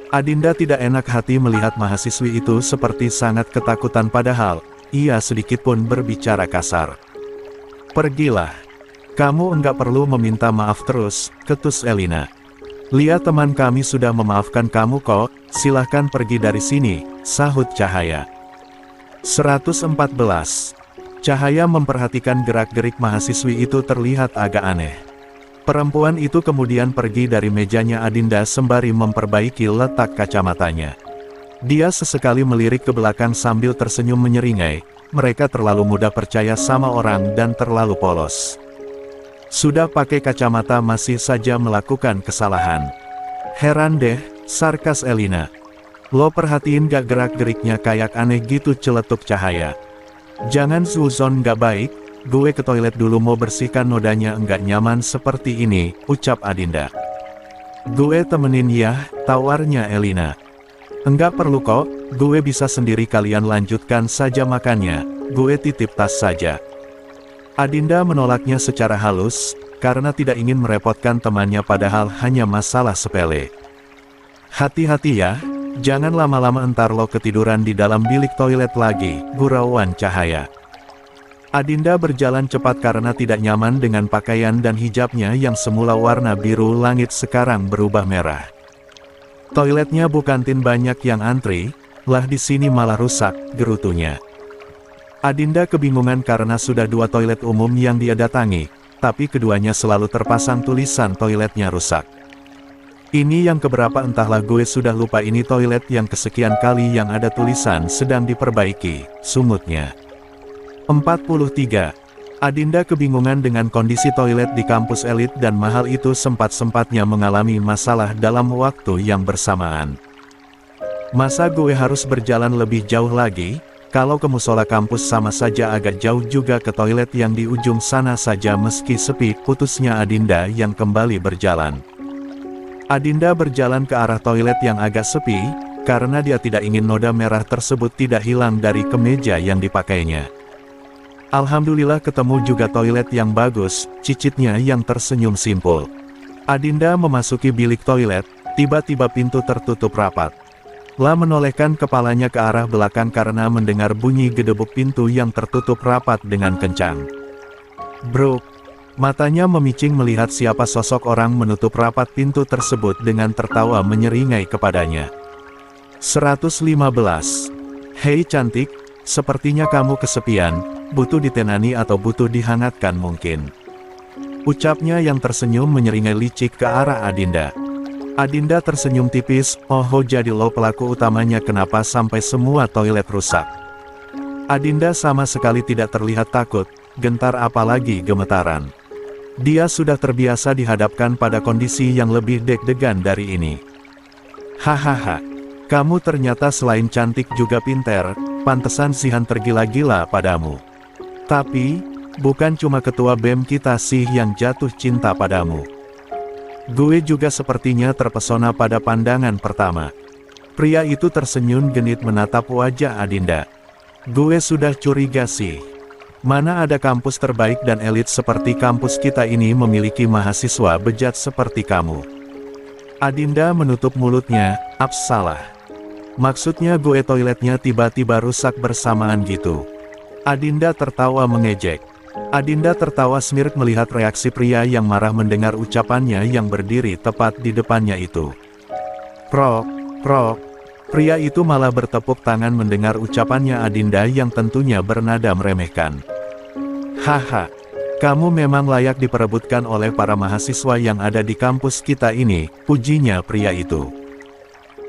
Adinda tidak enak hati melihat mahasiswi itu seperti sangat ketakutan padahal, ia sedikitpun berbicara kasar. Pergilah. Kamu enggak perlu meminta maaf terus, ketus Elina. Lihat teman kami sudah memaafkan kamu kok, silahkan pergi dari sini, sahut Cahaya. 114. Cahaya memperhatikan gerak-gerik mahasiswi itu terlihat agak aneh. Perempuan itu kemudian pergi dari mejanya Adinda sembari memperbaiki letak kacamatanya. Dia sesekali melirik ke belakang sambil tersenyum menyeringai, mereka terlalu mudah percaya sama orang dan terlalu polos. Sudah pakai kacamata masih saja melakukan kesalahan. Heran deh, sarkas Elina. Lo perhatiin gak gerak-geriknya kayak aneh gitu, celetuk Cahaya. Jangan suzon gak baik, gue ke toilet dulu mau bersihkan nodanya, enggak nyaman seperti ini, ucap Adinda. Gue temenin ya, tawarnya Elina. Enggak perlu kok, gue bisa sendiri, kalian lanjutkan saja makannya, gue titip tas saja. Adinda menolaknya secara halus, karena tidak ingin merepotkan temannya padahal hanya masalah sepele. Hati-hati ya, jangan lama-lama entar lo ketiduran di dalam bilik toilet lagi, gurauan Cahaya. Adinda berjalan cepat karena tidak nyaman dengan pakaian dan hijabnya yang semula warna biru langit sekarang berubah merah. Toiletnya bukantin banyak yang antri, lah di sini malah rusak, gerutunya. Adinda kebingungan karena sudah 2 toilet umum yang dia datangi, tapi keduanya selalu terpasang tulisan toiletnya rusak. Ini yang keberapa entahlah, gue sudah lupa ini toilet yang kesekian kali yang ada tulisan sedang diperbaiki, sumutnya. 43. Adinda kebingungan dengan kondisi toilet di kampus elit dan mahal itu, sempat-sempatnya mengalami masalah dalam waktu yang bersamaan. Masa gue harus berjalan lebih jauh lagi? Kalau ke musola kampus sama saja agak jauh, juga ke toilet yang di ujung sana saja meski sepi, putusnya Adinda yang kembali berjalan. Adinda berjalan ke arah toilet yang agak sepi, karena dia tidak ingin noda merah tersebut tidak hilang dari kemeja yang dipakainya. Alhamdulillah ketemu juga toilet yang bagus, cicitnya yang tersenyum simpul. Adinda memasuki bilik toilet, tiba-tiba pintu tertutup rapat. La menolehkan kepalanya ke arah belakang karena mendengar bunyi gedebuk pintu yang tertutup rapat dengan kencang. Bruk! Matanya memicing melihat siapa sosok orang menutup rapat pintu tersebut dengan tertawa menyeringai kepadanya. 115. Hei cantik, sepertinya kamu kesepian, butuh ditenani atau butuh dihangatkan mungkin. Ucapnya yang tersenyum menyeringai licik ke arah Adinda. Adinda tersenyum tipis, oh jadi lo pelaku utamanya, kenapa sampai semua toilet rusak? Adinda sama sekali tidak terlihat takut, gentar apalagi gemetaran. Dia sudah terbiasa dihadapkan pada kondisi yang lebih deg-degan dari ini. Hahaha, kamu ternyata selain cantik juga pinter, pantesan Zihan tergila-gila padamu. Tapi, bukan cuma ketua BEM kita sih yang jatuh cinta padamu. Gue juga sepertinya terpesona pada pandangan pertama. Pria itu tersenyum genit menatap wajah Adinda. Gue sudah curiga sih. Mana ada kampus terbaik dan elit seperti kampus kita ini memiliki mahasiswa bejat seperti kamu. Adinda menutup mulutnya, salah. Maksudnya gue toiletnya tiba-tiba rusak bersamaan gitu. Adinda tertawa mengejek. Adinda tertawa smirk melihat reaksi pria yang marah mendengar ucapannya yang berdiri tepat di depannya itu. Prok, prok. Pria itu malah bertepuk tangan mendengar ucapannya Adinda yang tentunya bernada meremehkan. Haha, kamu memang layak diperebutkan oleh para mahasiswa yang ada di kampus kita ini, pujinya pria itu.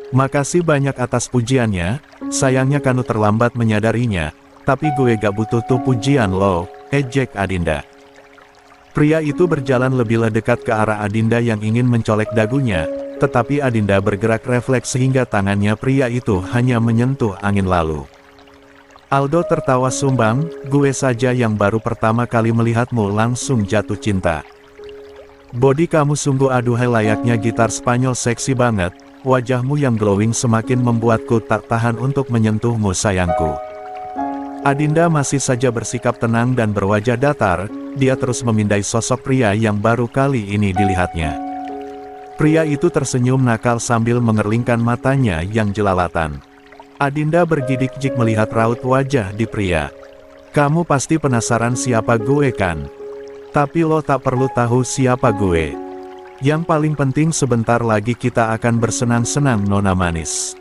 Makasih banyak atas pujiannya, sayangnya kamu terlambat menyadarinya, tapi gue gak butuh tuh pujian lo, ejek Adinda. Pria itu berjalan lebih dekat ke arah Adinda yang ingin mencolek dagunya, tetapi Adinda bergerak refleks sehingga tangannya pria itu hanya menyentuh angin lalu. Aldo tertawa sumbang, gue saja yang baru pertama kali melihatmu langsung jatuh cinta. Bodi kamu sungguh aduhai layaknya gitar Spanyol seksi banget, wajahmu yang glowing semakin membuatku tak tahan untuk menyentuhmu sayangku. Adinda masih saja bersikap tenang dan berwajah datar, dia terus memindai sosok pria yang baru kali ini dilihatnya. Pria itu tersenyum nakal sambil mengerlingkan matanya yang jelalatan. Adinda bergidik-gidik melihat raut wajah di pria. Kamu pasti penasaran siapa gue kan? Tapi lo tak perlu tahu siapa gue. Yang paling penting sebentar lagi kita akan bersenang-senang nona manis.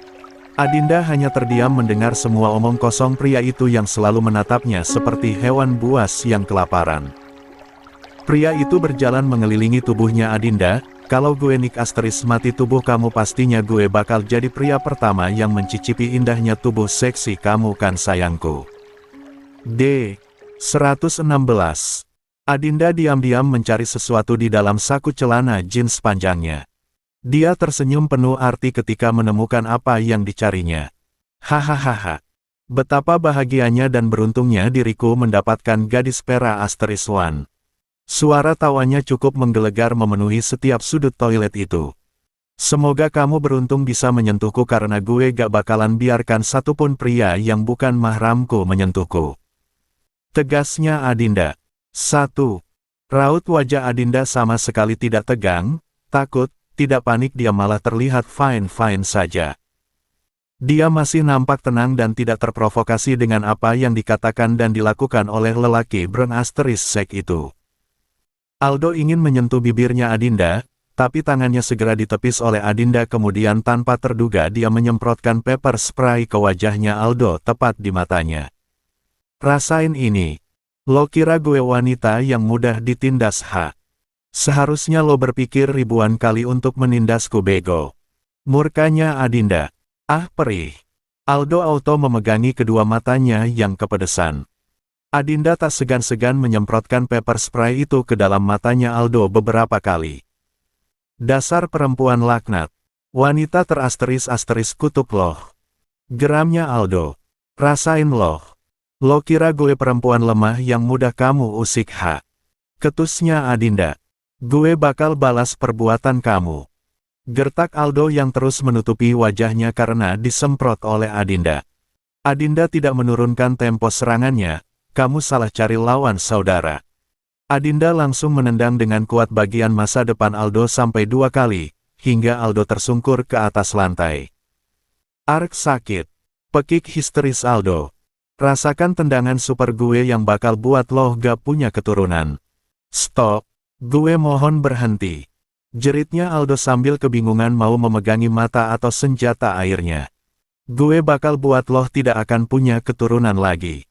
Adinda hanya terdiam mendengar semua omong kosong pria itu yang selalu menatapnya seperti hewan buas yang kelaparan. Pria itu berjalan mengelilingi tubuhnya Adinda, kalau gue Nick Asteris mati tubuh kamu pastinya gue bakal jadi pria pertama yang mencicipi indahnya tubuh seksi kamu kan sayangku. D. 116. Adinda diam-diam mencari sesuatu di dalam saku celana jeans panjangnya. Dia tersenyum penuh arti ketika menemukan apa yang dicarinya. Hahaha. Betapa bahagianya dan beruntungnya diriku mendapatkan gadis pera Asteris One. Suara tawanya cukup menggelegar memenuhi setiap sudut toilet itu. Semoga kamu beruntung bisa menyentuhku karena gue gak bakalan biarkan satupun pria yang bukan mahramku menyentuhku. Tegasnya Adinda. 1. Raut wajah Adinda sama sekali tidak tegang, takut, tidak panik, dia malah terlihat fine-fine saja. Dia masih nampak tenang dan tidak terprovokasi dengan apa yang dikatakan dan dilakukan oleh lelaki brand Asteris Sek itu. Aldo ingin menyentuh bibirnya Adinda, tapi tangannya segera ditepis oleh Adinda kemudian tanpa terduga dia menyemprotkan pepper spray ke wajahnya Aldo tepat di matanya. Rasain ini. Lo kira gue wanita yang mudah ditindas ha? Seharusnya lo berpikir ribuan kali untuk menindasku bego. Murkanya Adinda. Ah perih. Aldo auto memegangi kedua matanya yang kepedesan. Adinda tak segan-segan menyemprotkan pepper spray itu ke dalam matanya Aldo beberapa kali. Dasar perempuan laknat. Wanita terasteris-asteris kutuk loh. Geramnya Aldo. Rasain loh. Lo kira gue perempuan lemah yang mudah kamu usik ha? Ketusnya Adinda. Gue bakal balas perbuatan kamu. Gertak Aldo yang terus menutupi wajahnya karena disemprot oleh Adinda. Adinda tidak menurunkan tempo serangannya. Kamu salah cari lawan saudara. Adinda langsung menendang dengan kuat bagian masa depan Aldo sampai 2 kali, hingga Aldo tersungkur ke atas lantai. Ark sakit. Pekik histeris Aldo. Rasakan tendangan super gue yang bakal buat lo gak punya keturunan. Stop. Gue mohon berhenti. Jeritnya Aldo sambil kebingungan mau memegangi mata atau senjata airnya. Gue bakal buat lo tidak akan punya keturunan lagi.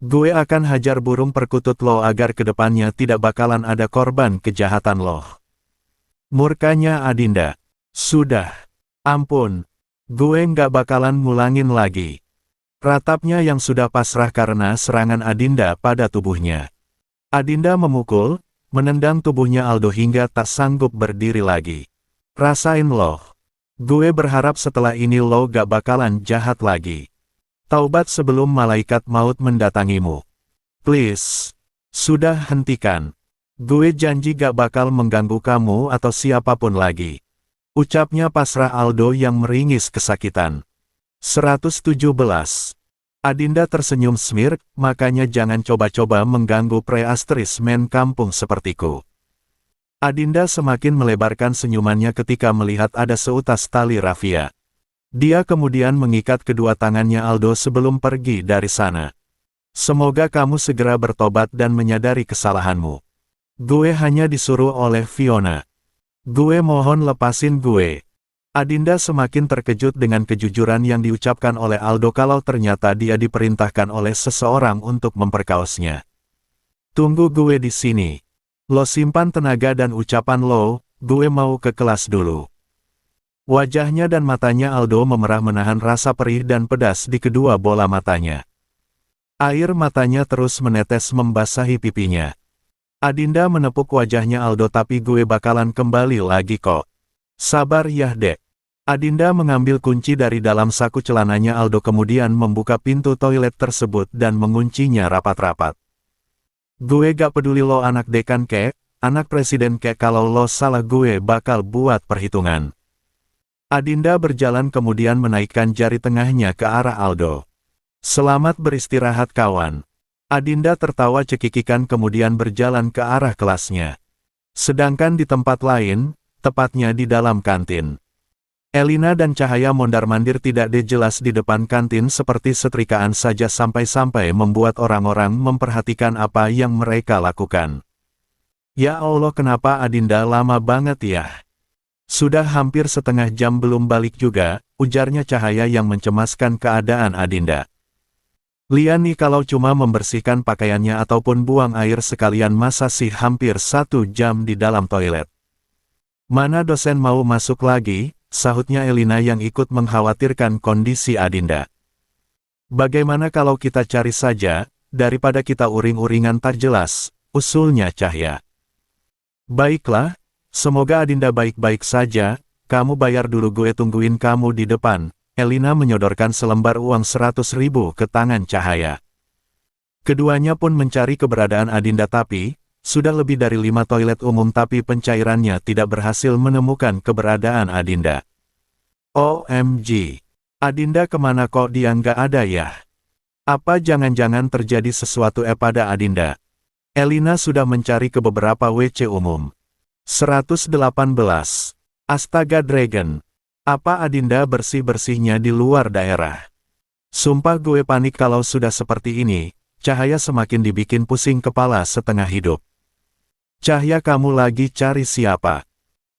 Gue akan hajar burung perkutut lo agar kedepannya tidak bakalan ada korban kejahatan lo. Murkanya Adinda. Sudah. Ampun. Gue nggak bakalan ngulangin lagi. Ratapnya yang sudah pasrah karena serangan Adinda pada tubuhnya. Adinda memukul, menendang tubuhnya Aldo hingga tak sanggup berdiri lagi. Rasain lo. Gue berharap setelah ini lo gak bakalan jahat lagi. Taubat sebelum malaikat maut mendatangimu. Please. Sudah hentikan. Gue janji gak bakal mengganggu kamu atau siapapun lagi. Ucapnya pasrah Aldo yang meringis kesakitan. 117. Adinda tersenyum smirk, makanya jangan coba-coba mengganggu pre-asteris men kampung sepertiku. Adinda semakin melebarkan senyumannya ketika melihat ada seutas tali rafia. Dia kemudian mengikat kedua tangannya Aldo sebelum pergi dari sana. Semoga kamu segera bertobat dan menyadari kesalahanmu. Gue hanya disuruh oleh Fiona. Gue mohon lepasin gue. Adinda semakin terkejut dengan kejujuran yang diucapkan oleh Aldo kalau ternyata dia diperintahkan oleh seseorang untuk memperkaosnya. Tunggu gue di sini. Lo simpan tenaga dan ucapan lo, gue mau ke kelas dulu. Wajahnya dan matanya Aldo memerah menahan rasa perih dan pedas di kedua bola matanya. Air matanya terus menetes membasahi pipinya. Adinda menepuk wajahnya Aldo, tapi gue bakalan kembali lagi kok. Sabar ya dek. Adinda mengambil kunci dari dalam saku celananya Aldo, kemudian membuka pintu toilet tersebut dan menguncinya rapat-rapat. Gue gak peduli lo anak dekan kek, anak presiden kek, kalau lo salah gue bakal buat perhitungan. Adinda berjalan kemudian menaikkan jari tengahnya ke arah Aldo. Selamat beristirahat kawan. Adinda tertawa cekikikan kemudian berjalan ke arah kelasnya. Sedangkan di tempat lain, tepatnya di dalam kantin, Elina dan Cahaya mondar-mandir tidak jelas di depan kantin seperti setrikaan saja sampai-sampai membuat orang-orang memperhatikan apa yang mereka lakukan. Ya Allah, kenapa Adinda lama banget ya? Sudah hampir setengah jam belum balik juga, ujarnya Cahaya yang mencemaskan keadaan Adinda. Lian nih, kalau cuma membersihkan pakaiannya ataupun buang air sekalian masa sih hampir 1 jam di dalam toilet. Mana dosen mau masuk lagi, sahutnya Elina yang ikut mengkhawatirkan kondisi Adinda. Bagaimana kalau kita cari saja, daripada kita uring-uringan tak jelas, usulnya Cahaya. Baiklah. Semoga Adinda baik-baik saja, kamu bayar dulu, gue tungguin kamu di depan. Elina menyodorkan selembar uang 100.000 ke tangan Cahaya. Keduanya pun mencari keberadaan Adinda, tapi sudah lebih dari 5 toilet umum tapi pencairannya tidak berhasil menemukan keberadaan Adinda. OMG, Adinda kemana kok dia nggak ada ya? Apa jangan-jangan terjadi sesuatu pada Adinda? Elina sudah mencari ke beberapa WC umum. 118. Astaga Dragon. Apa Adinda bersih-bersihnya di luar daerah? Sumpah gue panik kalau sudah seperti ini. Cahaya semakin dibikin pusing kepala setengah hidup. Cahaya, kamu lagi cari siapa?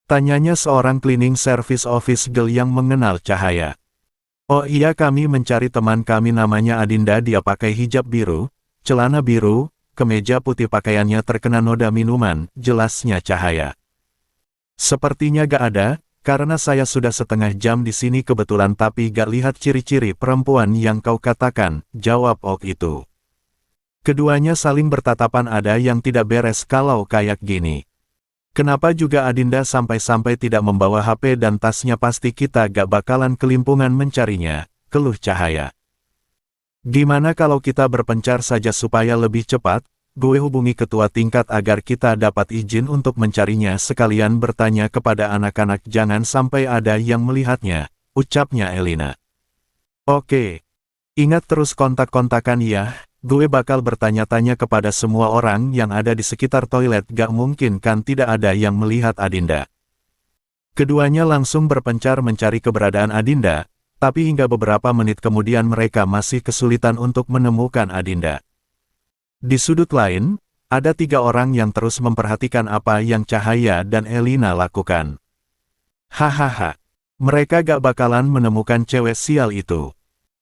Tanyanya seorang cleaning service office girl yang mengenal Cahaya. Oh iya, kami mencari teman kami namanya Adinda, dia pakai hijab biru, celana biru, kemeja putih, pakaiannya terkena noda minuman, jelasnya Cahaya. Sepertinya gak ada, karena saya sudah setengah jam di sini kebetulan tapi gak lihat ciri-ciri perempuan yang kau katakan, jawab Ok itu. Keduanya saling bertatapan, ada yang tidak beres kalau kayak gini. Kenapa juga Adinda sampai-sampai tidak membawa HP dan tasnya, pasti kita gak bakalan kelimpungan mencarinya, keluh Cahaya. Gimana kalau kita berpencar saja supaya lebih cepat? Gue hubungi ketua tingkat agar kita dapat izin untuk mencarinya, sekalian bertanya kepada anak-anak jangan sampai ada yang melihatnya, ucapnya Elina. Oke. Ingat terus kontak-kontakan ya, gue bakal bertanya-tanya kepada semua orang yang ada di sekitar toilet, gak mungkin kan tidak ada yang melihat Adinda. Keduanya langsung berpencar mencari keberadaan Adinda, tapi hingga beberapa menit kemudian mereka masih kesulitan untuk menemukan Adinda. Di sudut lain, ada 3 orang yang terus memperhatikan apa yang Cahaya dan Elina lakukan. Hahaha, mereka gak bakalan menemukan cewek sial itu.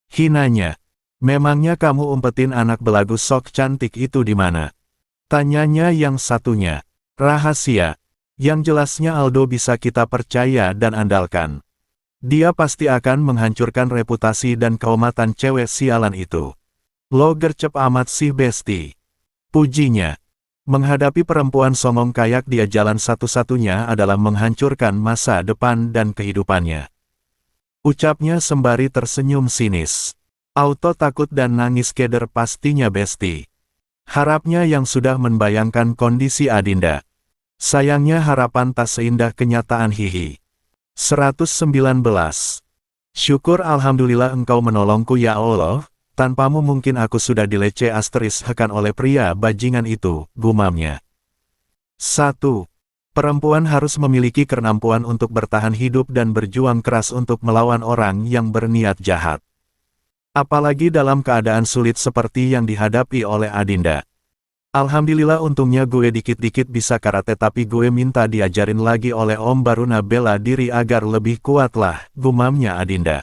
Hinanya, memangnya kamu umpetin anak belagu sok cantik itu di mana? Tanyanya yang satunya. Rahasia, yang jelasnya Aldo bisa kita percaya dan andalkan. Dia pasti akan menghancurkan reputasi dan kehormatan cewek sialan itu. Lo gercep amat sih besti. Pujinya. Menghadapi perempuan songong kayak dia, jalan satu-satunya adalah menghancurkan masa depan dan kehidupannya. Ucapnya sembari tersenyum sinis. Auto takut dan nangis keder pastinya besti. Harapnya yang sudah membayangkan kondisi Adinda. Sayangnya harapan tak seindah kenyataan, hihi. 119. Syukur alhamdulillah engkau menolongku ya Allah. Tanpamu mungkin aku sudah dilece asteriskkan oleh pria bajingan itu, gumamnya. 1. Perempuan harus memiliki kemampuan untuk bertahan hidup dan berjuang keras untuk melawan orang yang berniat jahat. Apalagi dalam keadaan sulit seperti yang dihadapi oleh Adinda. Alhamdulillah untungnya gue dikit-dikit bisa karate, tapi gue minta diajarin lagi oleh Om Baruna, bela diri agar lebih kuat lah, gumamnya Adinda.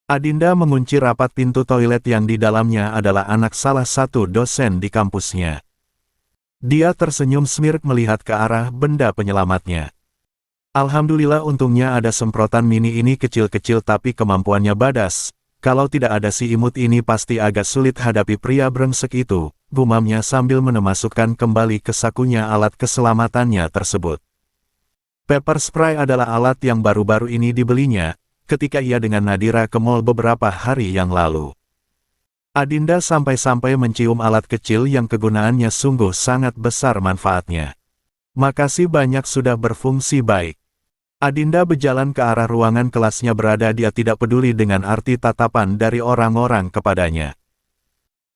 Adinda mengunci rapat pintu toilet yang di dalamnya adalah anak salah satu dosen di kampusnya. Dia tersenyum smirk melihat ke arah benda penyelamatnya. Alhamdulillah untungnya ada semprotan mini ini kecil-kecil tapi kemampuannya badas. Kalau tidak ada si imut ini pasti agak sulit hadapi pria brengsek itu, gumamnya sambil memasukkan kembali ke sakunya alat keselamatannya tersebut. Pepper spray adalah alat yang baru-baru ini dibelinya, ketika ia dengan Nadira ke mall beberapa hari yang lalu. Adinda sampai-sampai mencium alat kecil yang kegunaannya sungguh sangat besar manfaatnya. Makasih banyak sudah berfungsi baik. Adinda berjalan ke arah ruangan kelasnya berada dia tidak peduli dengan arti tatapan dari orang-orang kepadanya.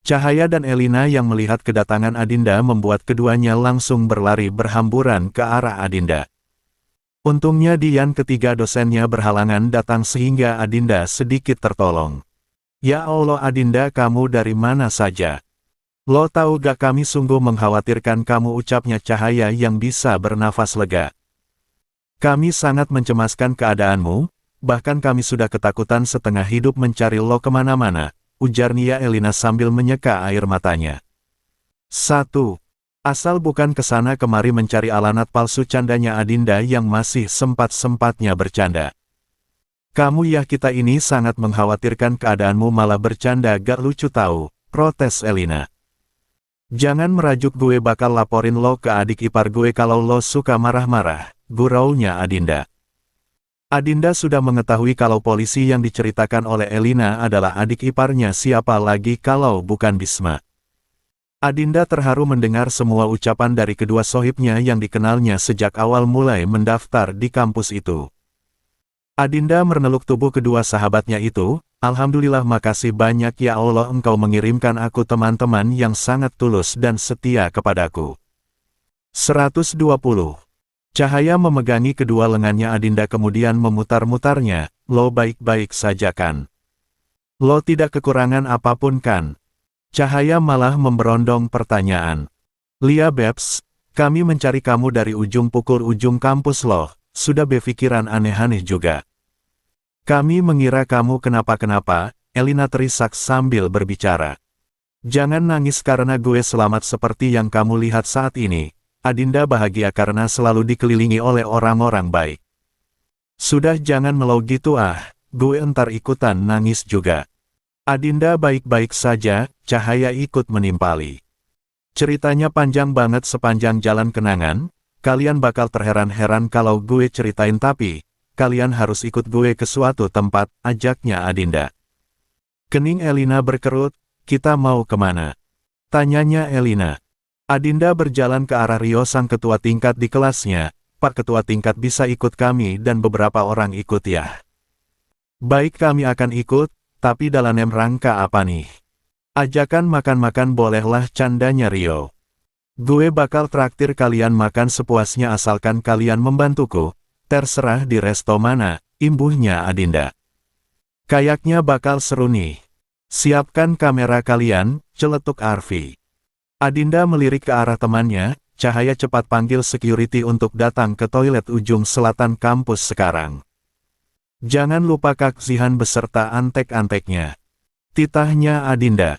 Cahaya dan Elina yang melihat kedatangan Adinda membuat keduanya langsung berlari berhamburan ke arah Adinda. Untungnya Dian ketiga dosennya berhalangan datang sehingga Adinda sedikit tertolong. Ya Allah Adinda kamu dari mana saja? Lo tahu gak kami sungguh mengkhawatirkan kamu ucapnya Cahaya yang bisa bernafas lega. Kami sangat mencemaskan keadaanmu, bahkan kami sudah ketakutan setengah hidup mencari lo kemana-mana, ujar Nia Elina sambil menyeka air matanya. 1. Asal bukan kesana kemari mencari alamat palsu candanya Adinda yang masih sempat-sempatnya bercanda. Kamu ya kita ini sangat mengkhawatirkan keadaanmu malah bercanda gak lucu tahu, protes Elina. Jangan merajuk gue bakal laporin lo ke adik ipar gue kalau lo suka marah-marah. Guraunya Adinda. Adinda sudah mengetahui kalau polisi yang diceritakan oleh Elina adalah adik iparnya siapa lagi kalau bukan Bisma. Adinda terharu mendengar semua ucapan dari kedua sohibnya yang dikenalnya sejak awal mulai mendaftar di kampus itu. Adinda meneluk tubuh kedua sahabatnya itu, Alhamdulillah makasih banyak ya Allah engkau mengirimkan aku teman-teman yang sangat tulus dan setia kepadaku. 120. Cahaya memegangi kedua lengannya Adinda kemudian memutar-mutarnya, lo baik-baik saja kan? Lo tidak kekurangan apapun kan? Cahaya malah memberondong pertanyaan. Lia Babs, kami mencari kamu dari ujung pukul ujung kampus lo, sudah berpikiran aneh-aneh juga. Kami mengira kamu kenapa-kenapa, Elina terisak sambil berbicara. Jangan nangis karena gue selamat seperti yang kamu lihat saat ini. Adinda bahagia karena selalu dikelilingi oleh orang-orang baik. Sudah jangan melau gitu gue entar ikutan nangis juga. Adinda baik-baik saja, Cahaya ikut menimpali. Ceritanya panjang banget sepanjang jalan kenangan, kalian bakal terheran-heran kalau gue ceritain tapi, kalian harus ikut gue ke suatu tempat, ajaknya Adinda. Kening Elina berkerut, kita mau kemana? Tanyanya Elina. Adinda berjalan ke arah Rio sang ketua tingkat di kelasnya, Pak Ketua Tingkat bisa ikut kami dan beberapa orang ikut ya. Baik kami akan ikut, tapi dalam rangka apa nih? Ajakan makan-makan bolehlah candanya Rio. Gue bakal traktir kalian makan sepuasnya asalkan kalian membantuku, terserah di resto mana, imbuhnya Adinda. Kayaknya bakal seru nih. Siapkan kamera kalian, celetuk Arfi. Adinda melirik ke arah temannya, Cahaya cepat panggil security untuk datang ke toilet ujung selatan kampus sekarang. Jangan lupa Kak Zihan beserta antek-anteknya. Titahnya Adinda.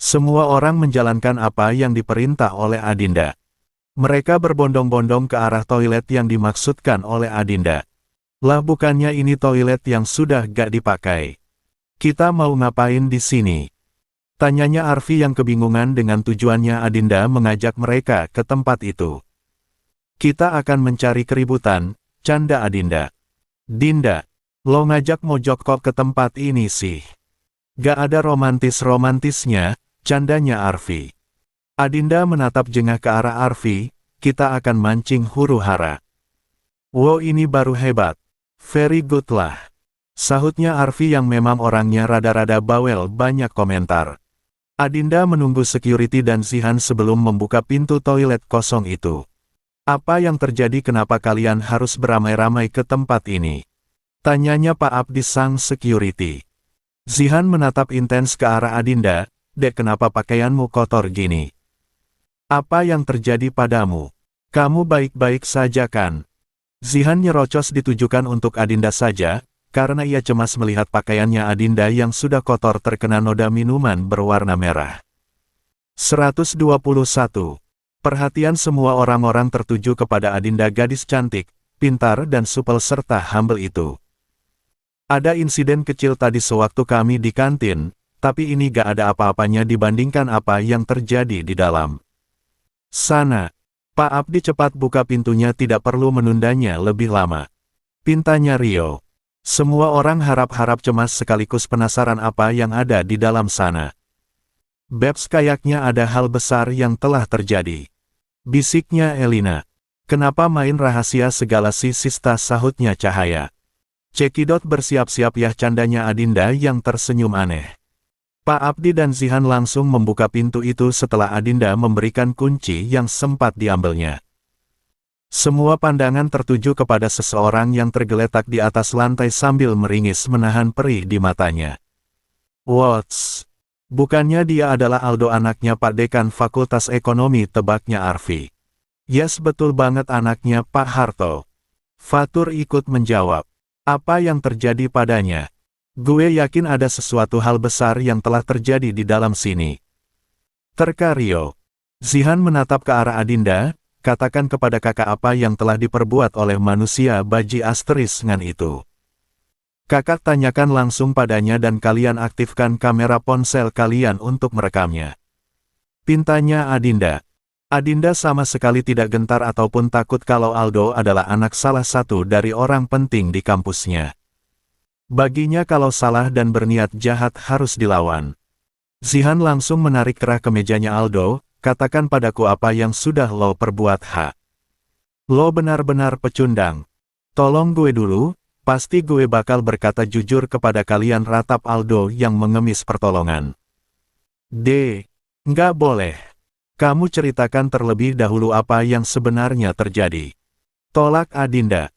Semua orang menjalankan apa yang diperintah oleh Adinda. Mereka berbondong-bondong ke arah toilet yang dimaksudkan oleh Adinda. Lah bukannya ini toilet yang sudah gak dipakai. Kita mau ngapain di sini? Tanyanya Arfi yang kebingungan dengan tujuannya Adinda mengajak mereka ke tempat itu. Kita akan mencari keributan, canda Adinda. Dinda, lo ngajak mojok kok ke tempat ini sih. Gak ada romantis-romantisnya, candanya Arfi. Adinda menatap jengah ke arah Arfi, kita akan mancing huru-hara. Wow ini baru hebat. Very good lah. Sahutnya Arfi yang memang orangnya rada-rada bawel banyak komentar. Adinda menunggu security dan Zihan sebelum membuka pintu toilet kosong itu. Apa yang terjadi kenapa kalian harus beramai-ramai ke tempat ini? Tanyanya Pak Abdi sang security. Zihan menatap intens ke arah Adinda, Dek kenapa pakaianmu kotor gini? Apa yang terjadi padamu? Kamu baik-baik saja kan? Zihan nyerocos ditujukan untuk Adinda saja, karena ia cemas melihat pakaiannya Adinda yang sudah kotor terkena noda minuman berwarna merah. 121. Perhatian semua orang-orang tertuju kepada Adinda gadis cantik, pintar dan supel serta humble itu. Ada insiden kecil tadi sewaktu kami di kantin, tapi ini gak ada apa-apanya dibandingkan apa yang terjadi di dalam sana. Pak Abdi cepat buka pintunya, tidak perlu menundanya lebih lama. Pintanya Rio. Semua orang harap-harap cemas sekaligus penasaran apa yang ada di dalam sana. Babs, kayaknya ada hal besar yang telah terjadi. Bisiknya Elina. Kenapa main rahasia segala sih, Sista, sahutnya Cahaya. Cekidot bersiap-siap ya, candanya Adinda yang tersenyum aneh. Pak Abdi dan Zihan langsung membuka pintu itu setelah Adinda memberikan kunci yang sempat diambilnya. Semua pandangan tertuju kepada seseorang yang tergeletak di atas lantai sambil meringis menahan perih di matanya. What's? Bukannya dia adalah Aldo, anaknya Pak Dekan Fakultas Ekonomi, tebaknya Arfi. Yes, betul banget, anaknya Pak Harto. Fatur ikut menjawab. Apa yang terjadi padanya? Gue yakin ada sesuatu hal besar yang telah terjadi di dalam sini. Terka Rio. Zihan menatap ke arah Adinda, katakan kepada kakak apa yang telah diperbuat oleh manusia baji asteris ngan itu. Kakak tanyakan langsung padanya dan kalian aktifkan kamera ponsel kalian untuk merekamnya. Pintanya Adinda. Adinda sama sekali tidak gentar ataupun takut kalau Aldo adalah anak salah satu dari orang penting di kampusnya. Baginya kalau salah dan berniat jahat harus dilawan. Zihan langsung menarik kerah ke mejanya Aldo, katakan padaku apa yang sudah lo perbuat, ha. Lo benar-benar pecundang. Tolong gue dulu, pasti gue bakal berkata jujur kepada kalian, ratap Aldo yang mengemis pertolongan. Nggak boleh. Kamu ceritakan terlebih dahulu apa yang sebenarnya terjadi. Tolak Adinda.